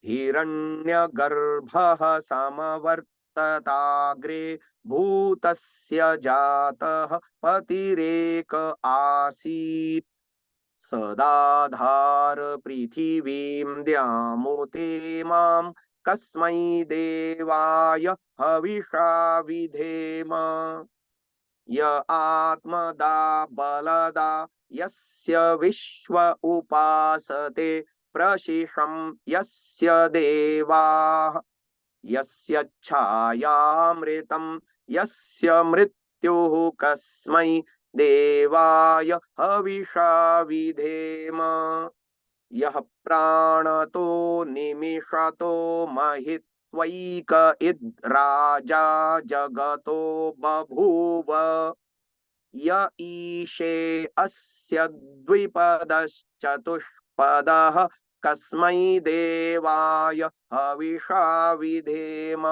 हिरण्यगर्भः समवर्तताग्रे भूतस्य जातः पतिरेक आसीत् सदाधार पृथिवीं द्यामोते मां कस्मै देवाय हविषा विधेम य आत्मदा बलदा यस्य विश्व उपासते प्रशिषं यस्य देवाः यस्य छायामृतं यस्य मृत्युः कस्मै देवाय हविषा विधेम यः प्राणतो निमिषतो महित्वैक इद् राजा जगतो बभूव य ईशे अस्य द्विपदश्चतुष्पदः कस्मै देवाय हविषा विधेम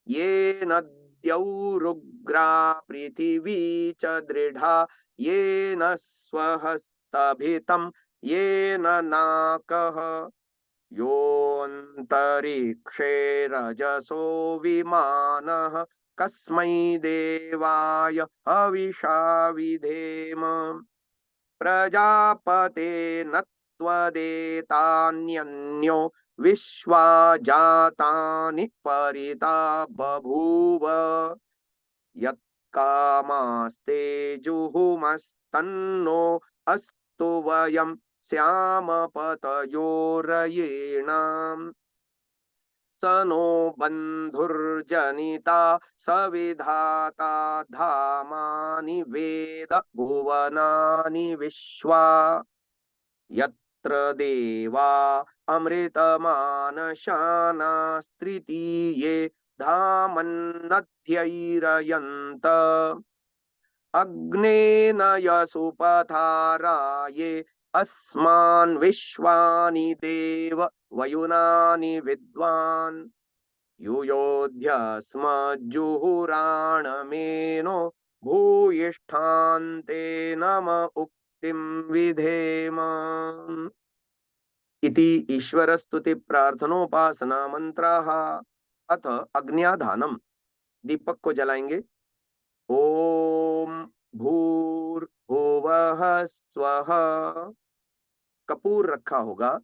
येन द्यौरुग्रा पृथिवी च दृढा येन स्वहस्तभितं येन नाकः योऽन्तरिक्षे रजसो विमानः कस्मै देवाय हविषा विधेम प्रजापते न त्वदेतान्यन्यो विश्वा जातानि परिता बभूव यत्कामास्ते जुहुमस्तन्नो अस्तु वयं स्याम पतयोरयेणाम् स नो बन्धुर्जनिता सविधाता धामानि वेद भुवनानि विश्वा यत्र देवा अमृतमानशानास्त्रितीये धामन्नध्यैरयन्त अग्नेन यसुपथाराये अस्मान् विश्वानि देव वयुनानि विद्वान् युयोध्यस्मज्जुहुराणमेनो भूयिष्ठान्ते नम उक्तिं विधेम इति ईश्वर स्तुति प्रार्थनोपासना मंत्राः। अथ अग्न्याधानम, दीपक को जलाएंगे। ओम भूर्भुवः स्वः। कपूर रखा होगा,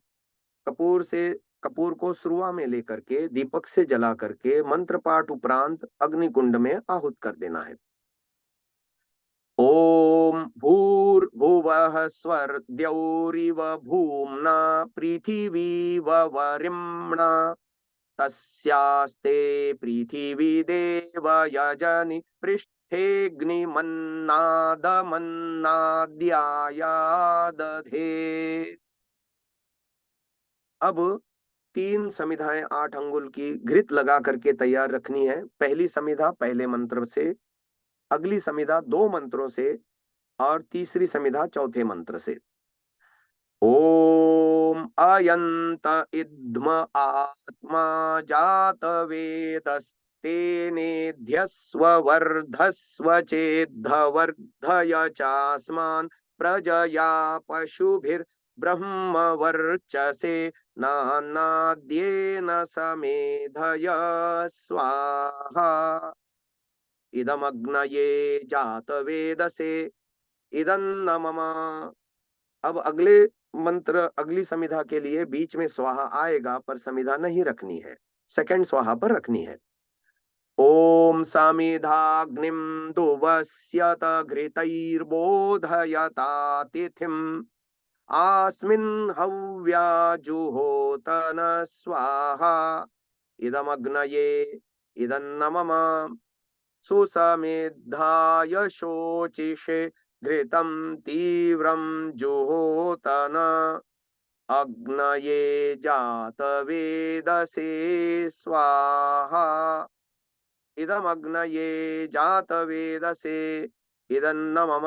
कपूर को सुरुआ में लेकर के दीपक से जला करके मंत्र पाठ उपरांत अग्निकुंड में आहुत कर देना है। ओम भूर्भुवः स्वर्द्यौरिव भूम्ना पृथिवीव वरिम्णा तस्यास्ते पृथिवी देव यजनि पृष्ठेऽग्निमन्नादमन्नाद्यायादधे। अब 3 समिधाएं 8 अंगुल की घृत लगा करके तैयार रखनी है। पहली समिधा पहले मंत्र से, अगली समिधा 2 मंत्रों से और तीसरी समिधा चौथे मंत्र से। ओम अयंत इद्म आत्मा जात वेदस्तेनेध्यस्व वर्धस्व चेद्धवर्धय चास्मान् प्रजया पशुभिर्ब्रह्म वर्चसे नानाद्येन समेधय स्वाहा इदमग्नये जात वेदसे इदन्न मम। अब अगले मंत्र अगली समिधा के लिए बीच में स्वाहा आएगा पर समिधा नहीं रखनी है, सेकंड स्वाहा पर रखनी है। ओम समिधाग्निम दुवस्यत घृतैर्बोधयता तिथिम आस्मिन् हव्या जुहोतन स्वाहा इदमग्नये इदन्न मम सुसमेधाय शोचिषे घृतं तीव्रं जुहोतन अग्नये जातवेदसे स्वाहा। इदमग्नये जातवेदसे इदन्न मम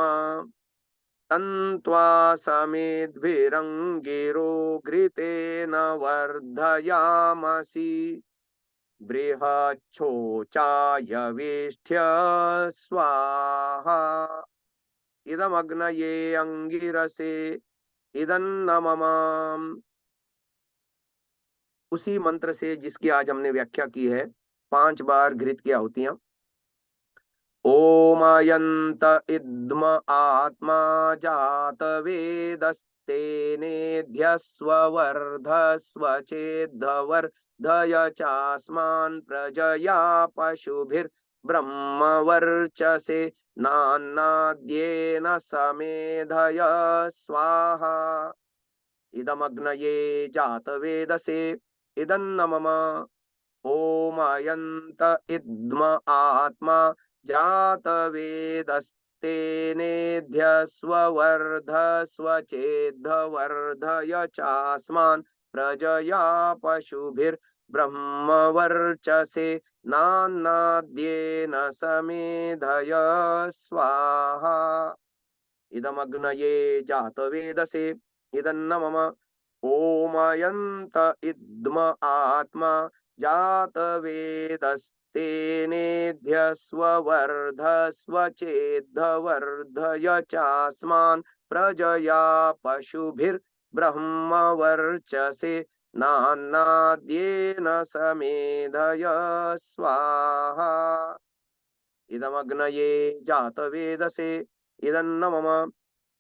तन्त्वा समेद्भिरङ्गिरो घृतेन वर्धयामसि बृहच्छोचायवेष्ठ्य स्वाहा। इदमग्नये अंगिरसे इदन्न मम। उसी मंत्र से जिसकी आज हमने व्याख्या की है 5 बार घृत की आहुतियां। ओम अयंत इद्म आत्मा जात वेदस्तेनेध्यस्व वर्धस्व चेद्धवर्धय चास्मान् प्रजया पशुभिर्ब्रह्मवर्चसे नान्नाद्येन समेधय स्वाहा। इदमग्नये जातवेदसे इदन्न मम। ओम अयंत इद्म आत्मा जातवेदस्तेनेध्यस्व वर्धस्व चेद्धवर्धय चास्मान् प्रजया पशुभिर्ब्रह्मवर्चसे नान्नाद्येन समेधय स्वाहा। इदमग्नये जातवेदसे इदन्न मम। ओम अयंत इद्म आत्मा जातवेदस्तेनेध्यस्व वर्धस्व चेद्धवर्धय चास्मान् प्रजया पशुभिर्ब्रह्मवर्चसे नान्नाद्येन समेधय स्वाहा। इदमग्नये जातवेदसे इदन्न मम।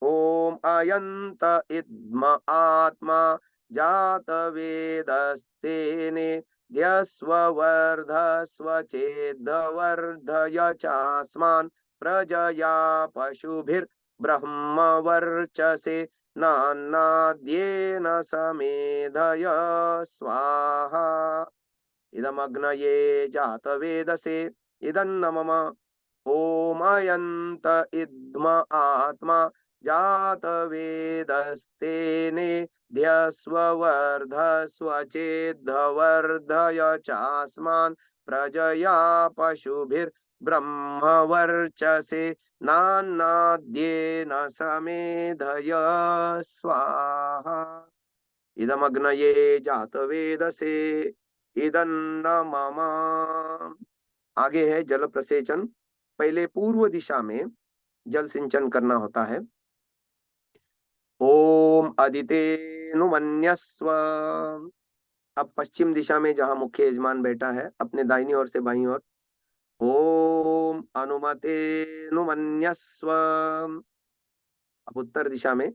ओम अयंत इद्म आत्मा जातवेदस्तेनेध्यस्व वर्धस्व चेद्धवर्धय चास्मान् प्रजया पशुभिर्ब्रह्मवर्चसे नान्नाद्येन समेधय स्वाहा। इदमग्नये जातवेदसे इदन्न मम। ओम अयंत इद्म आत्मा जातवेदस्तेनेध्यस्व वर्धस्व चेद्धवर्धय चास्मान् प्रजया पशुभिर्ब्रह्मवर्चसे नान्नाद्येन समेधय स्वाहा। इदमग्नये जातवेदसे इदन्न मम। आगे है जल प्रसेचन। पहले पूर्व दिशा में जल सिंचन करना होता है। ओम अदितेनुमन्यस्व। अब पश्चिम दिशा में जहां मुख्य यजमान बैठा है अपने दाहिनी ओर से बाईं ओर ओम अनुमतेनुमन्यस्व। अब उत्तर दिशा में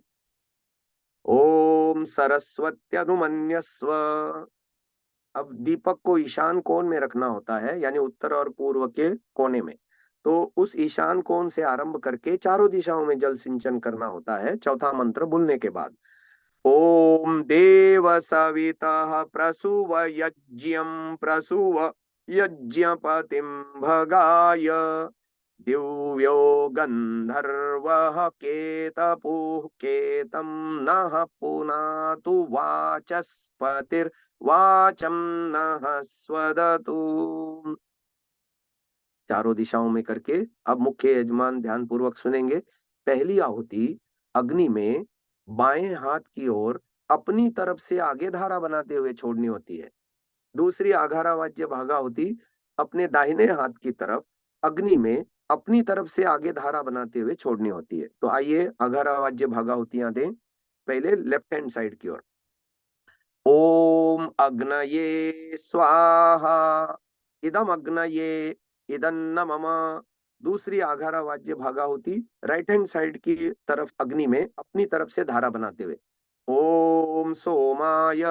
ओम सरस्वत्यनुमन्यस्व। अब दीपक को ईशान कोण में रखना होता है यानी उत्तर और पूर्व के कोने में। तो उस ईशान कोण से आरंभ करके चारों दिशाओं में जल सिंचन करना होता है चौथा मंत्र बोलने के बाद। ओम देव सवितः प्रसूव यज्ञं प्रसूव यज्ञपतिं भगाय दिव्यो गंधर्वः केतपुः केतं नः पुनातु वाचस्पतिर्वाचं नः स्वदतु। चारों दिशाओं में करके अब मुख्य यजमान ध्यान पूर्वक सुनेंगे। पहली आहुति अग्नि में बाएं हाथ की ओर अपनी तरफ से आगे धारा बनाते हुए छोड़नी होती है। दूसरी आघारावाज्य भागाहुति अपने दाहिने हाथ की तरफ अग्नि में अपनी तरफ से आगे धारा बनाते हुए छोड़नी होती है। तो आइए आघारावाज्य भागाहुतियां दें। पहले लेफ्ट हैंड साइड की ओर। ओम अग्नये स्वाहा इदम अग्नये इदन्न मम। दूसरी आघारावाज्य भागाहुति राइट हैंड साइड की तरफ अग्नि में अपनी तरफ से धारा बनाते हुए ओम सोमाय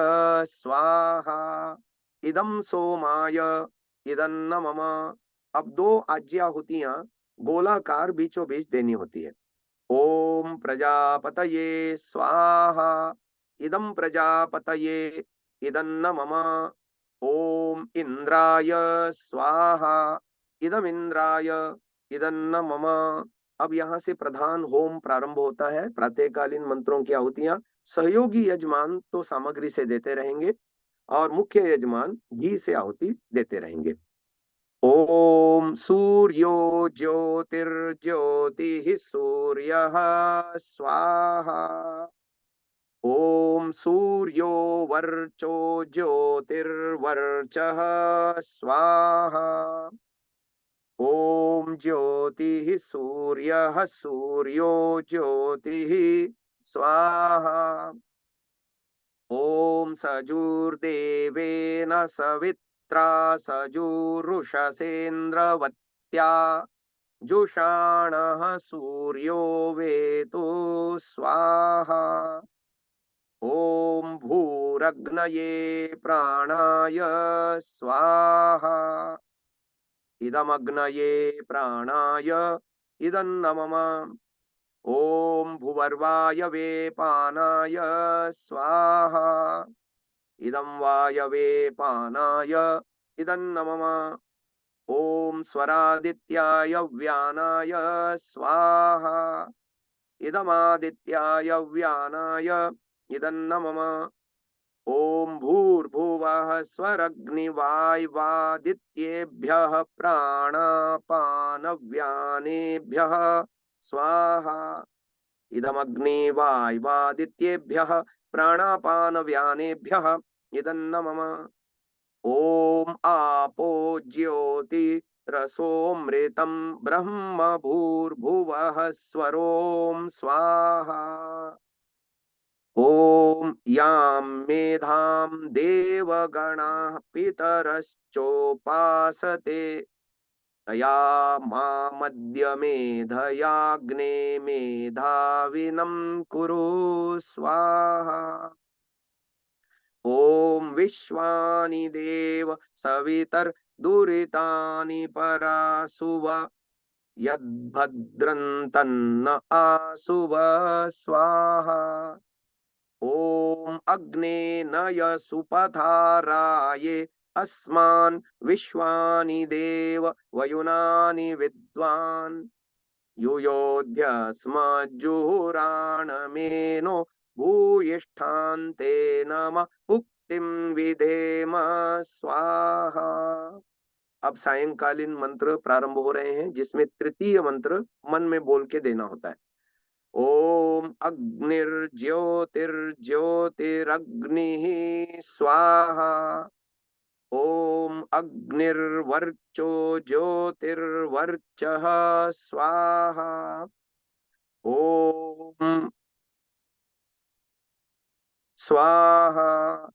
स्वाहा इदम सोमाय इदन्न मम। अब दो आज्याहुतियां गोलाकार बीचों बीच देनी होती है। ओम प्रजापतये स्वाहा इदम प्रजापतये इदन्न मम। ओम इंद्राय स्वाहा इदम इंद्राय इदन्न मम। अब यहाँ से प्रधान होम प्रारंभ होता है। प्रातःकालीन मंत्रों की आहुतियां सहयोगी यजमान तो सामग्री से देते रहेंगे और मुख्य यजमान घी से आहुति देते रहेंगे। ओम सूर्यो ज्योतिर्ज्योतिः सूर्यः स्वाहा। ओम सूर्यो वर्चो ज्योतिर्वर्चः स्वाहा। ओम ज्योतिः सूर्यः सूर्यो ज्योतिः स्वाहा। ओम सजुर्देवेन सवित्रा सजुरुषसेन्द्रवत्या जुषाणः सूर्यो वेतो स्वाहा। ओम भूरग्नये प्राणाय स्वाहा। इदमग्नये प्राणाय इदन्नमम। ओम भुवर्वायवे पानाय स्वाहा। इदं वायवे पानाय इदन्नमम। ओम स्वरादित्याय व्यानाय स्वाहा। इदमादित्याय व्यानाय इदन्नमम। ओम भूर्भुवः स्वरग्निवायवादित्येभ्यः प्राणापानव्यानेभ्यः स्वाहा। इदमग्निवायवादित्येभ्यः प्राणापानव्यानेभ्यः इदन्नमम। ओम आपो ज्योति रसोमृतं ब्रह्म भूर्भुवः स्वरोम स्वाहा। ओम यां मेधां देवगणाः पितरश्चोपासते तया मामद्य मेधयाग्ने मेधाविनं कुरु स्वाहा। ओम विश्वानि देव सवितर्दुरितानि परासुव यद्भद्रन्तन्न आसुव स्वाहा। ओम अग्ने नय सुपथाराये अस्मान् विश्वानि देव वयुनानि विद्वान् युयोध्यस्मज्जुहुराणमेनो भूयिष्ठान्ते नम उक्तिं विधेम स्वाहा। अब सायंकालीन मंत्र प्रारंभ हो रहे हैं जिसमें तृतीय मंत्र मन में बोल के देना होता है। ओम अग्निर्ज्योतिर्ज्योतिरग्निः स्वाहा। ओम अग्निर्वर्चो ज्योतिर्वर्चः स्वाहा। ओम स्वाहा।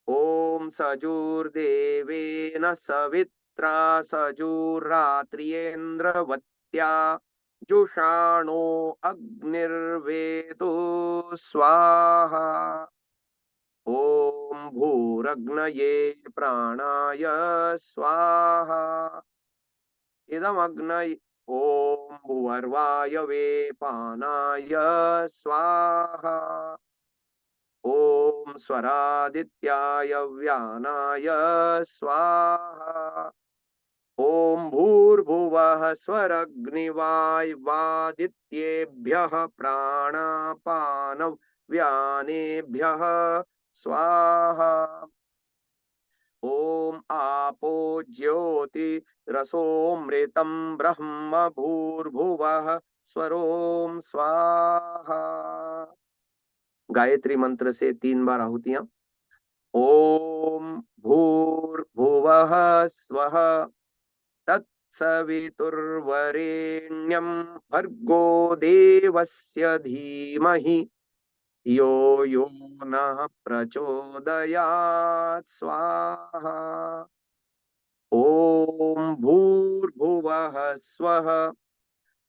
ओम सजुर्देवेन सवित्रा सजुरात्रियेन्द्रवत्या जुषाणो अग्निर्वेदो स्वाहा। ओम भूरग्नये प्राणाय स्वाहा। इदमग्नये ओम भुवर्वायवे पानाय स्वाहा। ओम स्वरादित्याय व्यानाय स्वाहा। ओम भूर्भुवः स्वरग्निवायवादित्येभ्यः प्राणापानव्यानेभ्यः स्वाहा। ओम आपो ज्योति रसोमृतं ब्रह्म भूर्भुवः स्वरोम स्वाहा। गायत्री मंत्र से 3 बार आहुतियां। ओम भूर्भुवः स्वः तत्सवितुर्वरेण्यं भर्गो देवस्य धीमहि यो यो नः प्रचोदयात् स्वाहा। ओम भूर्भुवः स्वः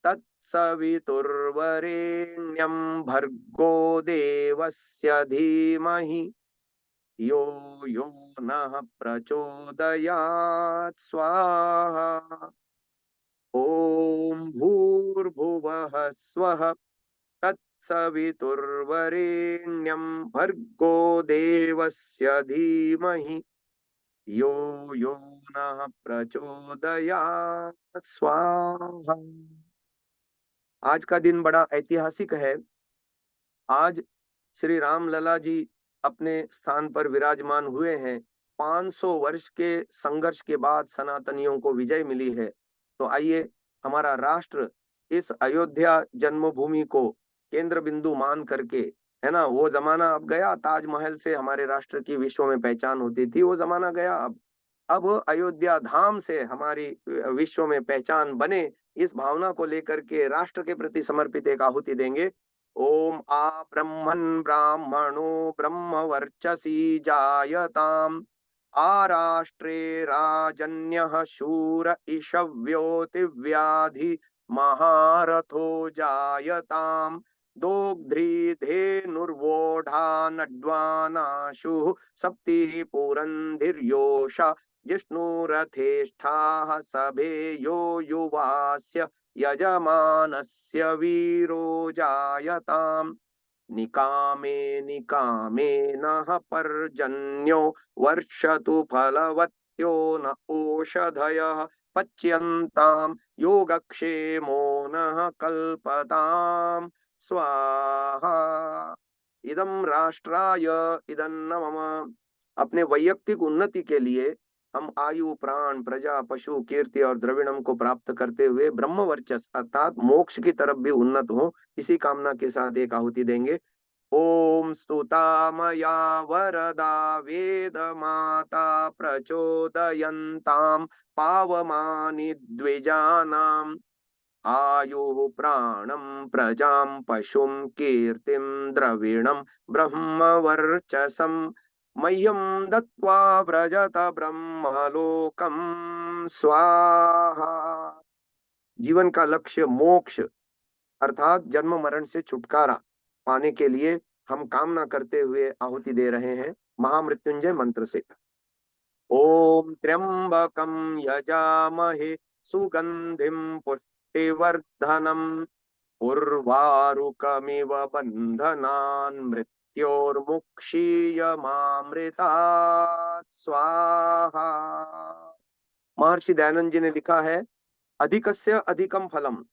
तत्सवितुर्वरेण्यं भर्गो देवस्य धीमहि यो यो नः प्रचोदयात् स्वाहा। ओम भूर्भुवः स्वः तत्सवितुर्वरेण्यं भर्गो देवस्य धीमहि यो यो नः प्रचोदयात् स्वाहा। आज का दिन बड़ा ऐतिहासिक है। आज श्री राम लला जी अपने स्थान पर विराजमान हुए हैं। 500 वर्ष के संघर्ष के बाद सनातनियों को विजय मिली है। तो आइए हमारा राष्ट्र इस अयोध्या जन्मभूमि को केंद्र बिंदु मान करके, है ना, वो जमाना अब गया। ताजमहल से हमारे राष्ट्र की विश्व में पहचान होती थी, वो जमाना गया। अब अयोध्या धाम से हमारी विश्व में पहचान बने, इस भावना को लेकर के राष्ट्र के प्रति समर्पित एक आहुति देंगे। ओम आ ब्रह्मन् ब्राह्मणो ब्रह्म वर्चसी जायताम, आराष्ट्रे राजन्यः शूर इषव्योतिव्याधि महारथो जायताम, दोग्ध्री धेनुर्वोढा नड्वानाशु सप्ति पुरंधिर्योषा, जिष्णुरथेष्ठाः सभेयो युवास्य यजमानस्य वीरो जायताम्, निकामे निकामे नः पर्जन्यो वर्षतु फलवत्यो न ओषधयः, पच्यन्ताम् योगक्षेमो नः कल्पताम्, स्वाहा। इदं राष्ट्राय इदन्न मम। अपने वैयक्तिक उन्नति के लिए हम आयु, प्राण, प्रजा, पशु, कीर्ति और द्रविणम को प्राप्त करते हुए ब्रह्म वर्चस अर्थात मोक्ष की तरफ भी उन्नत हो, इसी कामना के साथ एक आहुति देंगे। ओम स्तुता मया वरदा वेद माता प्रचोदयन्ताम, पावमानि द्विजानाम, आयुः प्राणं प्रजां पशुं कीर्तिं द्रविणं ब्रह्मवर्चसं, मह्यं दत्त्वा व्रजत ब्रह्मलोकं, स्वाहा। जीवन का लक्ष्य मोक्ष अर्थात जन्म मरण से छुटकारा पाने के लिए हम कामना करते हुए आहुति दे रहे हैं महामृत्युंजय मंत्र से। ओम त्र्यंबकं यजामहे सुगंधिं पुष्टिवर्धनम्, उर्वारुकमिव बन्धनान् मृत्योर्मुक्षीयमामृतात्, स्वाहा। महर्षि दयानंद जी ने लिखा है, अधिकस्य अधिकम फलम,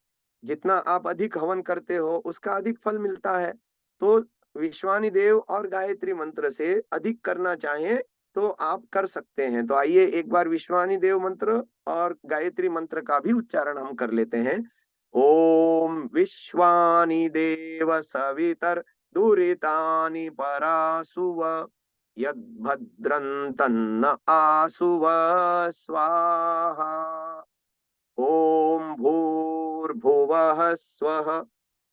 जितना आप अधिक हवन करते हो उसका अधिक फल मिलता है। तो विश्वानी देव और गायत्री मंत्र से अधिक करना चाहें तो आप कर सकते हैं। तो आइए एक बार विश्वानी देव मंत्र और गायत्री मंत्र का भी उच्चारण हम कर लेते हैं। ओम विश्वानि देव सवितर दुरितानि परासुव, यद्भद्रं तन्न आसुव, स्वाहा। ओम भूर्भुवः स्वः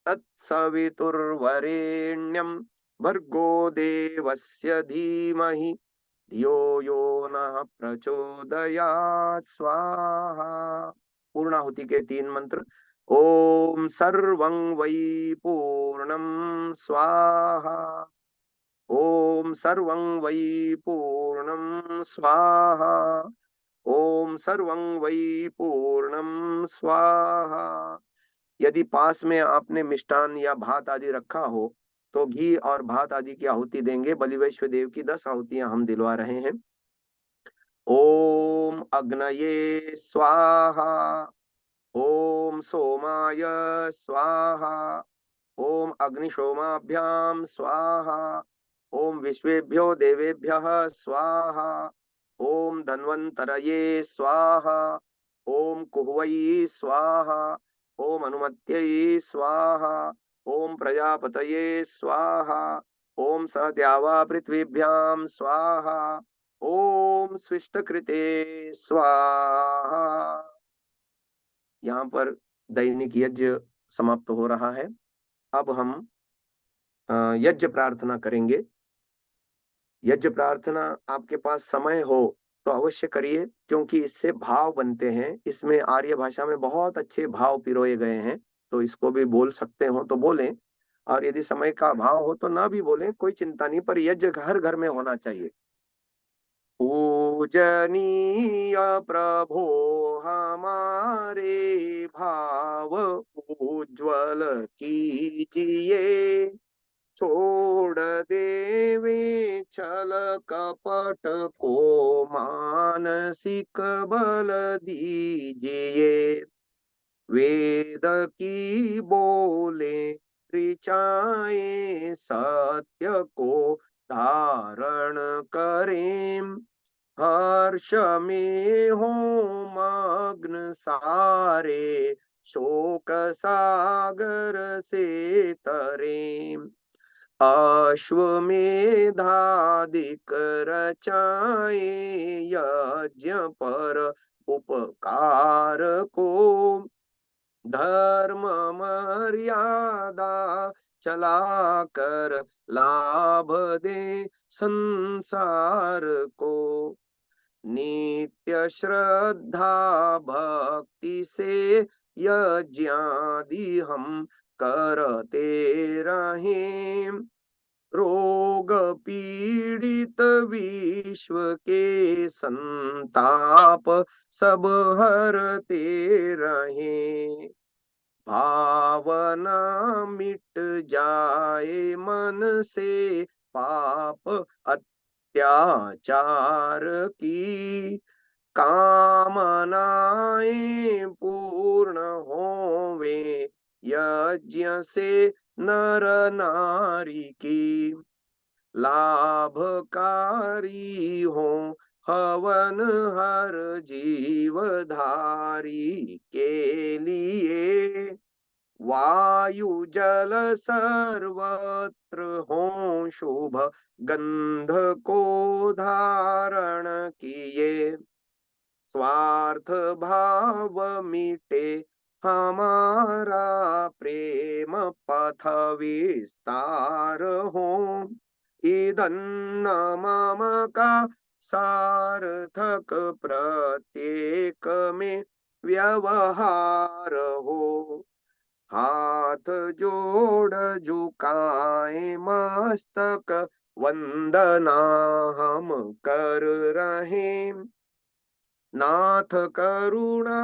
तत्सवितुर्वरेण्यं, भर्गो देवस्य धीमहि धियो यो नः प्रचोदयात्, स्वाहा। पूर्णाहुति के 3 मंत्र। ओम सर्वं वै पूर्णं स्वाहा, ओम सर्वं वै पूर्णं स्वाहा, ओम सर्वं वै पूर्णं स्वाहा। यदि पास में आपने मिष्टान या भात आदि रखा हो तो घी और भात आदि की आहुति देंगे। बलि वैश्व देव की 10 आहुतियां हम दिलवा रहे हैं। ओम अग्नये स्वाहा, ओम सोमाय स्वाहा, ओम अग्निशोमाभ्याम स्वाहा, ओम विश्वेभ्यो देवेभ्यः स्वाहा, ओम धन्वन्तरये स्वाहा, ओम कुहवै स्वाहा, ओम अनुमत्यै स्वाहा, ओम प्रजापतये स्वाहा, ओम सहद्यावा पृथ्वीभ्याम स्वाहा, ओम स्विष्टकृते स्वाहा। यहाँ पर दैनिक यज्ञ समाप्त हो रहा है। अब हम यज्ञ प्रार्थना करेंगे। यज्ञ प्रार्थना आपके पास समय हो तो अवश्य करिए, क्योंकि इससे भाव बनते हैं। इसमें आर्य भाषा में बहुत अच्छे भाव पिरोए गए हैं, तो इसको भी बोल सकते हो तो बोलें, और यदि समय का अभाव हो तो ना भी बोलें, कोई चिंता नहीं, पर यज्ञ हर घर में होना चाहिए। पूजनीय प्रभो हमारे भाव उज्ज्वल कीजिए, छोड़ देवे छल कपट को मानसिक बल दीजिए, वेद की बोले ऋचाएं सत्य को धारण करें, हर्ष में हो मग्न सारे शोक सागर से तरें, अश्वमेधादिक रचाएं यज्ञ पर उपकार को, धर्म मर्यादा चला कर लाभ दे संसार को, नित्य श्रद्धा भक्ति से यज्ञादि हम करते रहें, रोग पीड़ित विश्व के संताप सब हरते रहें, भावना मिट जाए मन से पाप अत्याचार की, कामनाएं पूर्ण होवे यज्ञ से नर नारी की, लाभकारी हो हवन हर जीवधारी के लिए, वायु जल सर्वत्र हो शुभ गंध को धारण किए, स्वार्थ भाव मिटे हमारा प्रेम पथ विस्तार हो, इदन्न मम का सार्थक प्रत्येक में व्यवहार हो, हाथ जोड़ झुकाए मस्तक वंदना हम कर रहे, नाथ करुणा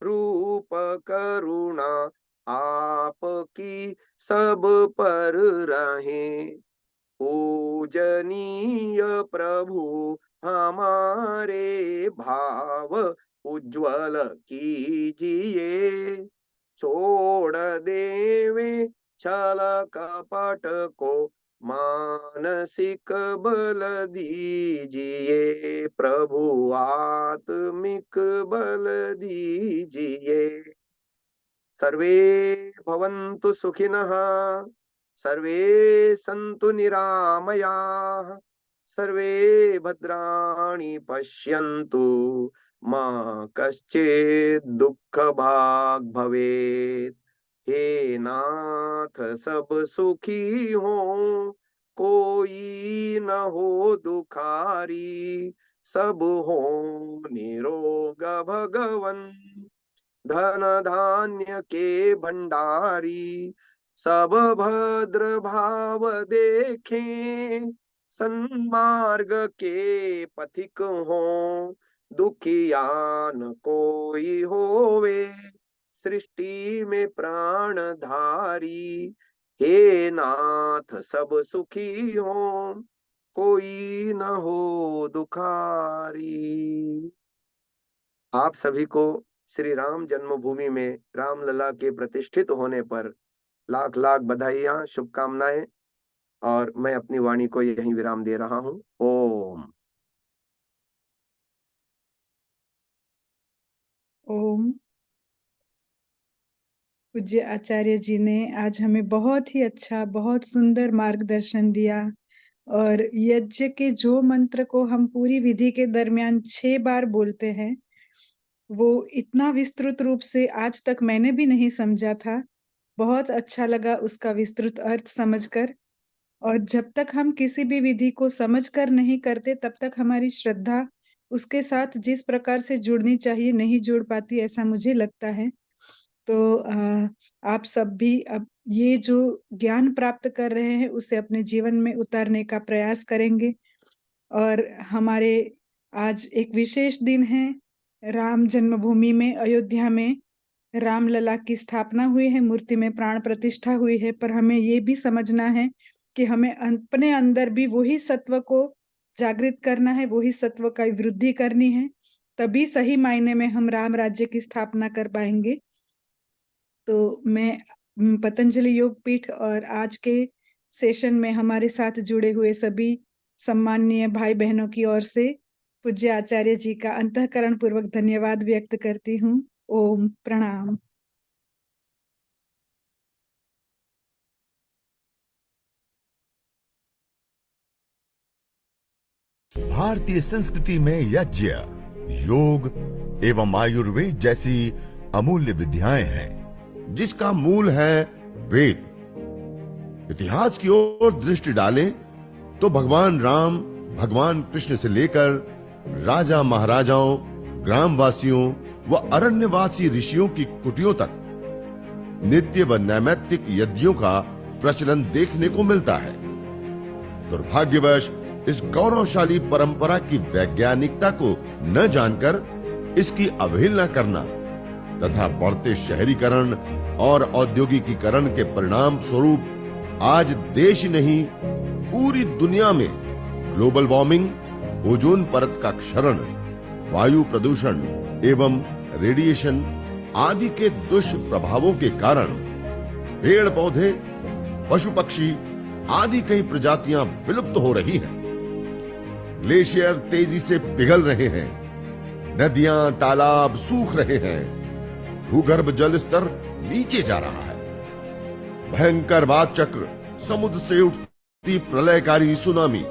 रूप करुणा आपकी सब पर रहे, पूजनीय प्रभु हमारे भाव उज्ज्वल कीजिए, छोड़ देवे छल कपट को मानसिक बल दीजिए, प्रभु आत्मिक बल दीजिए, सर्वे भवन्तु सुखिनः, सर्वे सन्तु निरामयाः, सर्वे भद्राणि पश्यन्तु मा कश्चित् दुःख भाग् भवेत्, हे नाथ सब सुखी हो कोई न हो दुखारी, सब हो निरोग भगवन, धन धान्य के भंडारी, सब भद्र भाव देखें, सन्मार्ग के पथिक हो, दुखिया न कोई होवे, सृष्टि में प्राण धारी, हे नाथ सब सुखी हो कोई न हो दुखारी। आप सभी को श्री राम जन्मभूमि में रामलला के प्रतिष्ठित होने पर लाख लाख बधाइयां, शुभकामनाएं, और मैं अपनी वाणी को यहीं विराम दे रहा हूं। ओम। ओम। पूज्य आचार्य जी ने आज हमें बहुत ही अच्छा, बहुत सुंदर मार्गदर्शन दिया, और यज्ञ के जो मंत्र को हम पूरी विधि के दरमियान 6 बार बोलते हैं, वो इतना विस्तृत रूप से आज तक मैंने भी नहीं समझा था। बहुत अच्छा लगा उसका विस्तृत अर्थ समझकर। और जब तक हम किसी भी विधि को समझकर नहीं करते, तब तक हमारी श्रद्धा उसके साथ जिस प्रकार से जुड़नी चाहिए नहीं जुड़ पाती, ऐसा मुझे लगता है। तो आप सब भी अब ये जो ज्ञान प्राप्त कर रहे हैं उसे अपने जीवन में उतारने का प्रयास करेंगे। और हमारे आज एक विशेष दिन है, राम जन्मभूमि में अयोध्या में रामलला की स्थापना हुई है, मूर्ति में प्राण प्रतिष्ठा हुई है। पर हमें ये भी समझना है कि हमें अपने अंदर भी वही सत्व को जागृत करना है, वही सत्व का वृद्धि करनी है, तभी सही मायने में हम राम राज्य की स्थापना कर पाएंगे। तो मैं पतंजलि योग पीठ और आज के सेशन में हमारे साथ जुड़े हुए सभी सम्माननीय भाई बहनों की ओर से पूज्य आचार्य जी का अंतःकरण पूर्वक धन्यवाद व्यक्त करती हूँ। ओम प्रणाम। भारतीय संस्कृति में यज्ञ, योग एवं आयुर्वेद जैसी अमूल्य विद्याएं हैं, जिसका मूल है वेद। इतिहास की ओर दृष्टि डालें तो भगवान राम, भगवान कृष्ण से लेकर राजा महाराजाओं, ग्रामवासियों व अरण्यवासी ऋषियों की कुटियों तक नित्य व नैमित्तिक यज्ञों का प्रचलन देखने को मिलता है। दुर्भाग्यवश इस गौरवशाली परंपरा की वैज्ञानिकता को न जानकर इसकी अवहेलना करना तथा बढ़ते शहरीकरण और औद्योगिकीकरण के परिणाम स्वरूप आज देश नहीं पूरी दुनिया में ग्लोबल वार्मिंग, ओजोन परत का क्षरण, वायु प्रदूषण एवं रेडिएशन आदि के दुष्प्रभावों के कारण पेड़ पौधे, पशु पक्षी आदि कई प्रजातियां विलुप्त हो रही हैं। ग्लेशियर तेजी से पिघल रहे हैं, नदियां तालाब सूख रहे हैं, भूगर्भ जल स्तर नीचे जा रहा है। भयंकर वात चक्र, समुद्र से उठती प्रलयकारी सुनामी,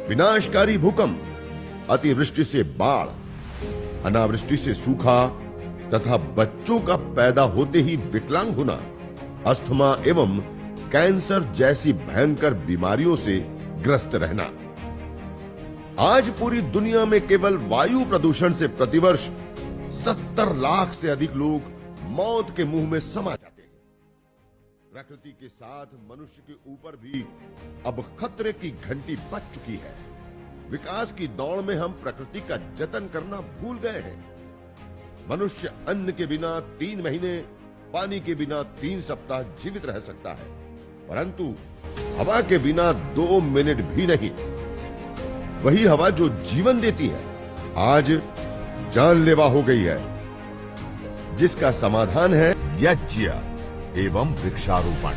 विनाशकारी भूकंप, अतिवृष्टि से बाढ़, अनावृष्टि से सूखा तथा बच्चों का पैदा होते ही विकलांग होना, अस्थमा एवं कैंसर जैसी भयंकर बीमारियों से ग्रस्त रहना। आज पूरी दुनिया में केवल वायु प्रदूषण से प्रतिवर्ष 70 लाख से अधिक लोग मौत के मुंह में समा जाते हैं। प्रकृति के साथ मनुष्य के ऊपर भी अब खतरे की घंटी बज चुकी है। विकास की दौड़ में हम प्रकृति का जतन करना भूल गए हैं। मनुष्य अन्न के बिना 3 महीने, पानी के बिना 3 सप्ताह जीवित रह सकता है, परंतु हवा के बिना 2 मिनट भी नहीं। वही हवा जो जीवन देती है आज जानलेवा हो गई है, जिसका समाधान है यज्ञ एवं वृक्षारोपण।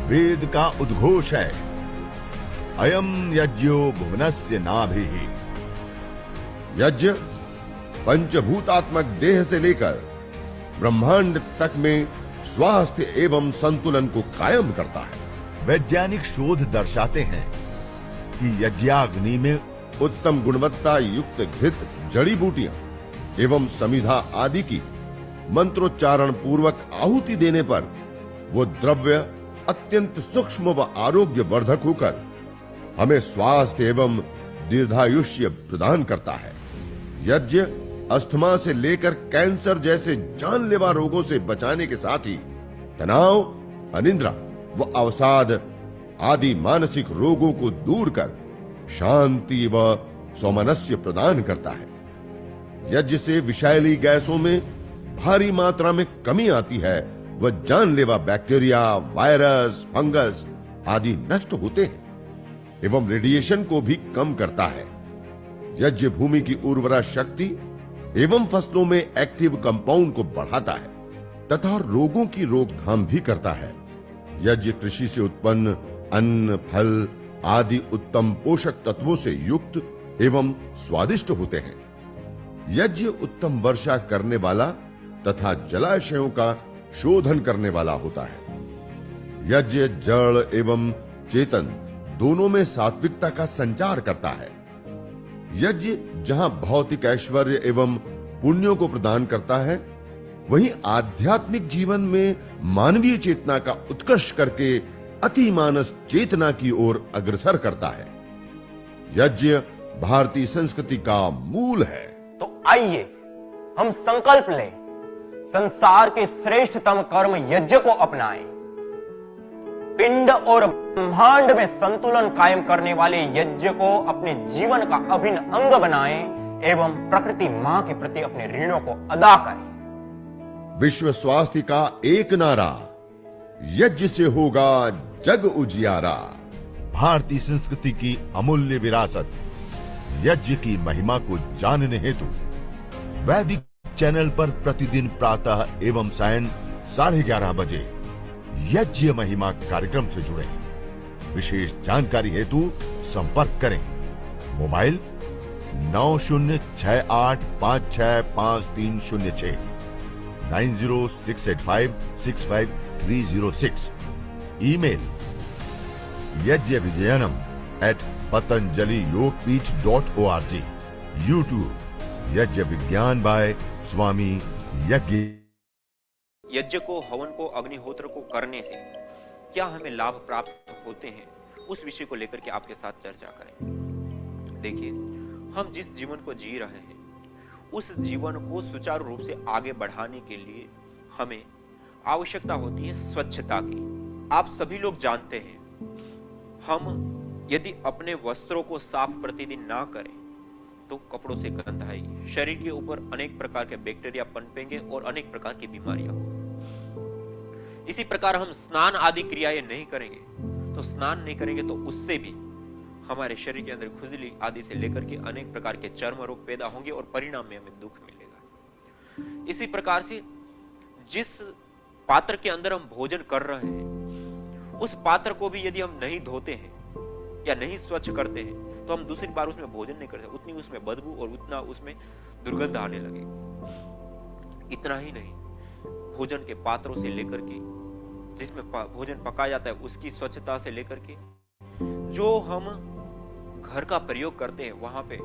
वेद का उद्घोष है, अयम यज्ञो भुवनस्य नाभिः। यज्ञ पंचभूतात्मक देह से लेकर ब्रह्मांड तक में स्वास्थ्य एवं संतुलन को कायम करता है। वैज्ञानिक शोध दर्शाते हैं कि यज्ञाग्नि में उत्तम गुणवत्ता युक्त घृत, जड़ी बूटियां एवं समिधा आदि की मंत्रोच्चारण पूर्वक आहुति देने पर वो द्रव्य अत्यंत सूक्ष्म व आरोग्य वर्धक होकर हमें स्वास्थ्य एवं दीर्घायुष्य प्रदान करता है। यज्ञ अस्थमा से लेकर कैंसर जैसे जानलेवा रोगों से बचाने के साथ ही तनाव, अनिद्रा व अवसाद आदि मानसिक रोगों को दूर कर शांति व सौमनस्य प्रदान करता है। यज्ञ से विषैली गैसों में भारी मात्रा में कमी आती है व जानलेवा बैक्टीरिया, वायरस, फंगस आदि नष्ट होते हैं एवं रेडिएशन को भी कम करता है। यज्ञ भूमि की उर्वरा शक्ति एवं फसलों में एक्टिव कंपाउंड को बढ़ाता है तथा रोगों की रोकथाम भी करता है। यज्ञ कृषि से उत्पन्न अन्न, फल आदि उत्तम पोषक तत्वों से युक्त एवं स्वादिष्ट होते हैं। यज्ञ उत्तम वर्षा करने वाला तथा जलाशयों का शोधन करने वाला होता है। यज्ञ जड़ एवं चेतन दोनों में सात्विकता का संचार करता है। यज्ञ जहां भौतिक ऐश्वर्य एवं पुण्यों को प्रदान करता है, वहीं आध्यात्मिक जीवन में मानवीय चेतना का उत्कर्ष करके अतिमानस चेतना की ओर अग्रसर करता है। यज्ञ भारतीय संस्कृति का मूल है। तो आइए हम संकल्प लें, संसार के श्रेष्ठतम कर्म यज्ञ को अपनाएं। पिंड और ब्रह्मांड में संतुलन कायम करने वाले यज्ञ को अपने जीवन का अभिन्न अंग बनाएं एवं प्रकृति मां के प्रति अपने ऋणों को अदा करें। विश्व स्वास्थ्य का एक नारा, यज्ञ से होगा जग उजियारा। भारतीय संस्कृति की अमूल्य विरासत यज्ञ की महिमा को जानने हेतु वैदिक चैनल पर प्रतिदिन प्रातः एवं सायं 11:30 बजे यज्ञ महिमा कार्यक्रम से जुड़े। विशेष जानकारी हेतु संपर्क करें। मोबाइल 9068565306 9068565306। Email yajnavijayanam@patanjaliyogpeeth.org। यूट्यूब यज्ञ विज्ञान बाय स्वामी यज्ञ। यज्ञ को, हवन को, अग्निहोत्र को करने से क्या हमें लाभ प्राप्त होते हैं, उस विषय को लेकर के आपके साथ चर्चा करें। देखिए, हम जिस जीवन को जी रहे हैं उस जीवन को सुचारू रूप से आगे बढ़ाने के लिए हमें आवश्यकता होती है स्वच्छता की। आप सभी लोग जानते हैं, हम यदि अपने वस्त्रों को साफ प्रतिदिन ना करें तो कपड़ों से गंध आएगी, शरीर के ऊपर अनेक प्रकार के बैक्टीरिया पनपेंगे और अनेक प्रकार की बीमारियां होंगी। इसी प्रकार हम स्नान आदि क्रियाएं नहीं करेंगे तो स्नान नहीं करेंगे तो उससे भी हमारे शरीर के अंदर खुजली आदि से लेकर के अनेक प्रकार के चर्म रोग पैदा होंगे और परिणाम में हमें दुख मिलेगा। इसी प्रकार से जिस पात्र के अंदर हम भोजन कर रहे हैं उस पात्र को भी यदि हम नहीं धोते हैं या नहीं स्वच्छ करते हैं तो हम दूसरी बार उसमें भोजन नहीं करते, उतनी उसमें बदबू और उतना उसमें दुर्गंध आने लगेगी। इतना ही नहीं, भोजन के पात्रों से लेकर के जिसमें भोजन पकाया जाता है उसकी स्वच्छता से लेकर के जो हम घर का प्रयोग करते हैं वहां पे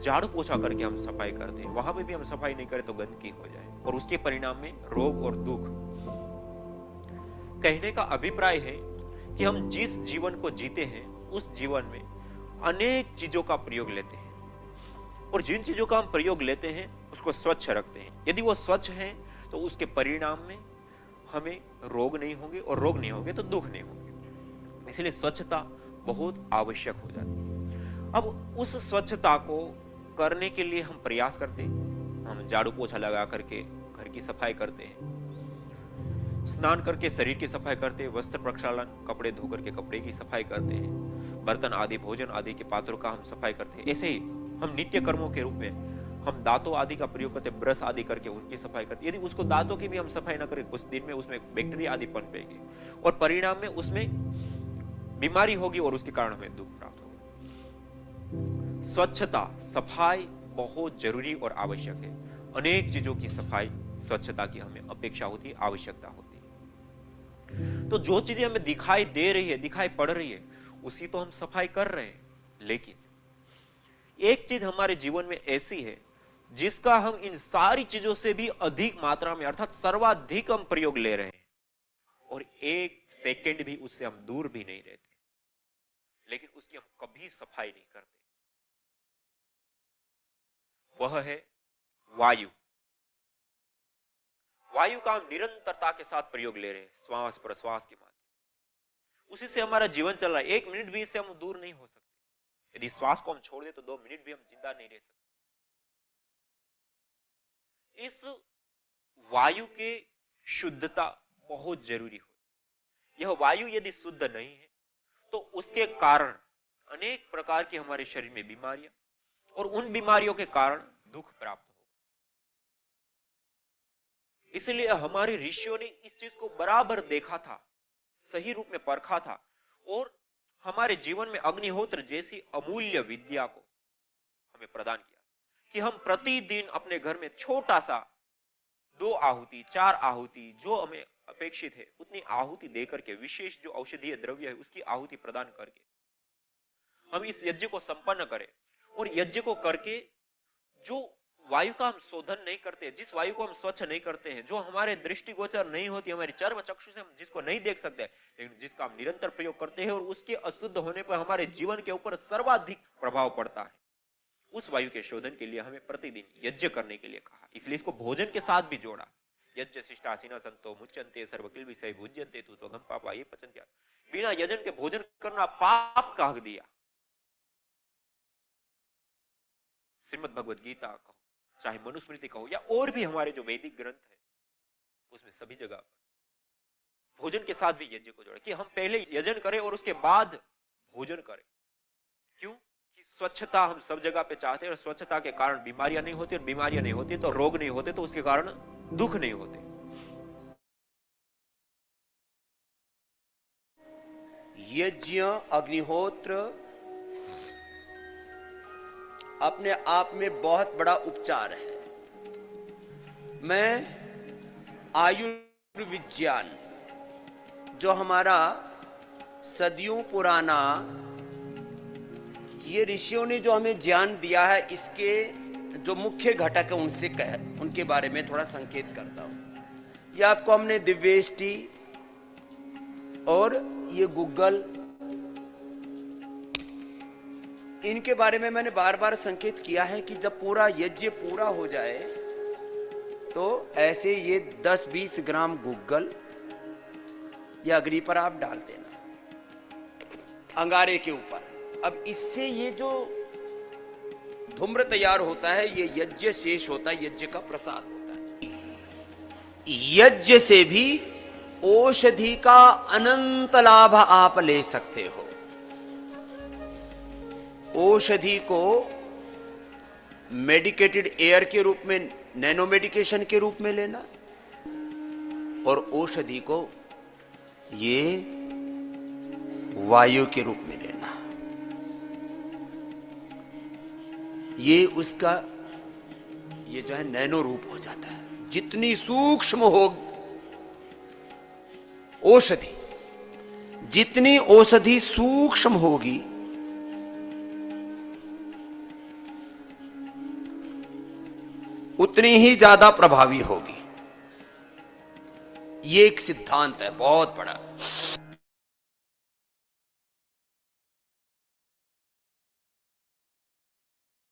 झाड़ू पोछा करके हम सफाई करते हैं, वहां पे भी हम सफाई नहीं करें तो गंदगी हो जाए और उसके परिणाम में रोग और दुख। कहने का अभिप्राय है कि हम जिस जीवन को जीते हैं उस जीवन में अनेक चीजों का प्रयोग लेते हैं और जिन चीजों का हम प्रयोग लेते हैं उसको स्वच्छ रखते हैं। यदि वो स्वच्छ है तो उसके परिणाम में हमें रोग नहीं होंगे और रोग नहीं होंगे तो दुख नहीं होंगे। इसलिए स्वच्छता बहुत आवश्यक हो जाती है। अब उस स्वच्छता को करने के लिए हम प्रयास करते हैं, हम झाड़ू पोछा लगा करके घर की सफाई करते हैं, स्नान करके शरीर की सफाई करते हैं, वस्त्र प्रक्षालन, कपड़े धो करके कपड़े की सफाई करते हैं, बर्तन आदि, भोजन आदि के पात्रों का हम सफाई करते हैं। ऐसे ही हम नित्य कर्मों के रूप में हम दांतों आदि का प्रयोग करते हैं, ब्रश आदि करके उनकी सफाई करते हैं। यदि उसको दांतों की भी हम सफाई ना करें कुछ दिन में उसमें बैक्टीरिया आदि पनपेंगे और परिणाम में उसमें बीमारी होगी और उसके कारण हमें दुख प्राप्त होगा। स्वच्छता, सफाई बहुत जरूरी और आवश्यक है। अनेक चीजों की सफाई, स्वच्छता की हमें अपेक्षा होती है, आवश्यकता होती है। तो जो चीजें हमें दिखाई दे रही है, दिखाई पड़ रही है, उसी तो हम सफाई कर रहे हैं। लेकिन एक चीज हमारे जीवन में ऐसी है जिसका हम इन सारी चीजों से भी अधिक मात्रा में अर्थात सर्वाधिक हम प्रयोग ले रहे हैं और एक सेकंड भी उससे हम दूर भी नहीं रहते, लेकिन उसकी हम कभी सफाई नहीं करते। वह है वायु। वायु का हम निरंतरता के साथ प्रयोग ले रहे हैं, श्वास प्रश्वास के माध्यम, उसी से हमारा जीवन चल रहा है। एक मिनट भी इससे हम दूर नहीं हो सकते। यदि श्वास को हम छोड़ दे तो 2 मिनट भी हम जिंदा नहीं रह सकते। इस वायु के शुद्धता बहुत जरूरी होती। यह वायु यदि शुद्ध नहीं है तो उसके कारण अनेक प्रकार की हमारे शरीर में बीमारियां और उन बीमारियों के कारण दुख प्राप्त होगा। इसलिए हमारे ऋषियों ने इस चीज को बराबर देखा था, सही रूप में परखा था और हमारे जीवन में अग्निहोत्र जैसी अमूल्य विद्या को हमें प्रदान किया कि हम प्रतिदिन अपने घर में छोटा सा 2 आहुति, 4 आहुति जो हमें अपेक्षित है उतनी आहुति देकर के, विशेष जो औषधीय द्रव्य है उसकी आहुति प्रदान करके हम इस यज्ञ को संपन्न करें। और यज्ञ को करके जो वायु का हम शोधन नहीं करते, जिस वायु को हम स्वच्छ नहीं करते हैं, जो हमारे दृष्टिगोचर नहीं होती, हमारी चर्म चक्षु से हम जिसको नहीं देख सकते, लेकिन जिसका हम निरंतर प्रयोग करते हैं और उसके अशुद्ध होने पर हमारे जीवन के ऊपर सर्वाधिक प्रभाव पड़ता है, उस वायु के शोधन के लिए हमें प्रतिदिन यज्ञ करने के लिए कहा। इसलिए इसको भोजन के साथ भी जोड़ा। यज्ञ शिष्टासीना संतो मुच्यन्ते सर्वकिल विषय भुज्यन्ते तु त्वघं पापा ये पचन्त्या। बिना यजन के भोजन करना पाप कह दिया। श्रीमद् भगवद गीता कहो, चाहे मनुस्मृति कहो या और भी हमारे जो वैदिक ग्रंथ है, उसमें सभी जगह भोजन के साथ भी यज्ञ को जोड़े कि हम पहले यजन करें और उसके बाद भोजन करें। क्यों? कि स्वच्छता हम सब जगह पे चाहते हैं और स्वच्छता के कारण बीमारियां नहीं होती और बीमारियां नहीं होती तो रोग नहीं होते तो उसके कारण दुख नहीं होते। यज्ञ अग्निहोत्र अपने आप में बहुत बड़ा उपचार है। मैं आयुर्विज्ञान जो हमारा सदियों पुराना ये ऋषियों ने जो हमें ज्ञान दिया है, इसके जो मुख्य घटक है उनके बारे में थोड़ा संकेत करता हूं। ये आपको हमने दिव्येष्टि और ये गूगल, इनके बारे में मैंने बार बार संकेत किया है कि जब पूरा यज्ञ पूरा हो जाए तो ऐसे ये 10-20 ग्राम गूगल या अग्नि पर आप डाल देना अंगारे के ऊपर। अब इससे ये जो धूम्र तैयार होता है ये यज्ञ शेष होता है, यज्ञ का प्रसाद होता है। यज्ञ से भी औषधि का अनंत लाभ आप ले सकते हो। औषधि को मेडिकेटेड एयर के रूप में, नैनो मेडिकेशन के रूप में लेना, और औषधि को ये वायु के रूप में लेना। ये उसका ये जो है नैनो रूप हो जाता है। जितनी सूक्ष्म हो औषधि, जितनी औषधि सूक्ष्म होगी उतनी ही ज्यादा प्रभावी होगी। ये एक सिद्धांत है बहुत बड़ा।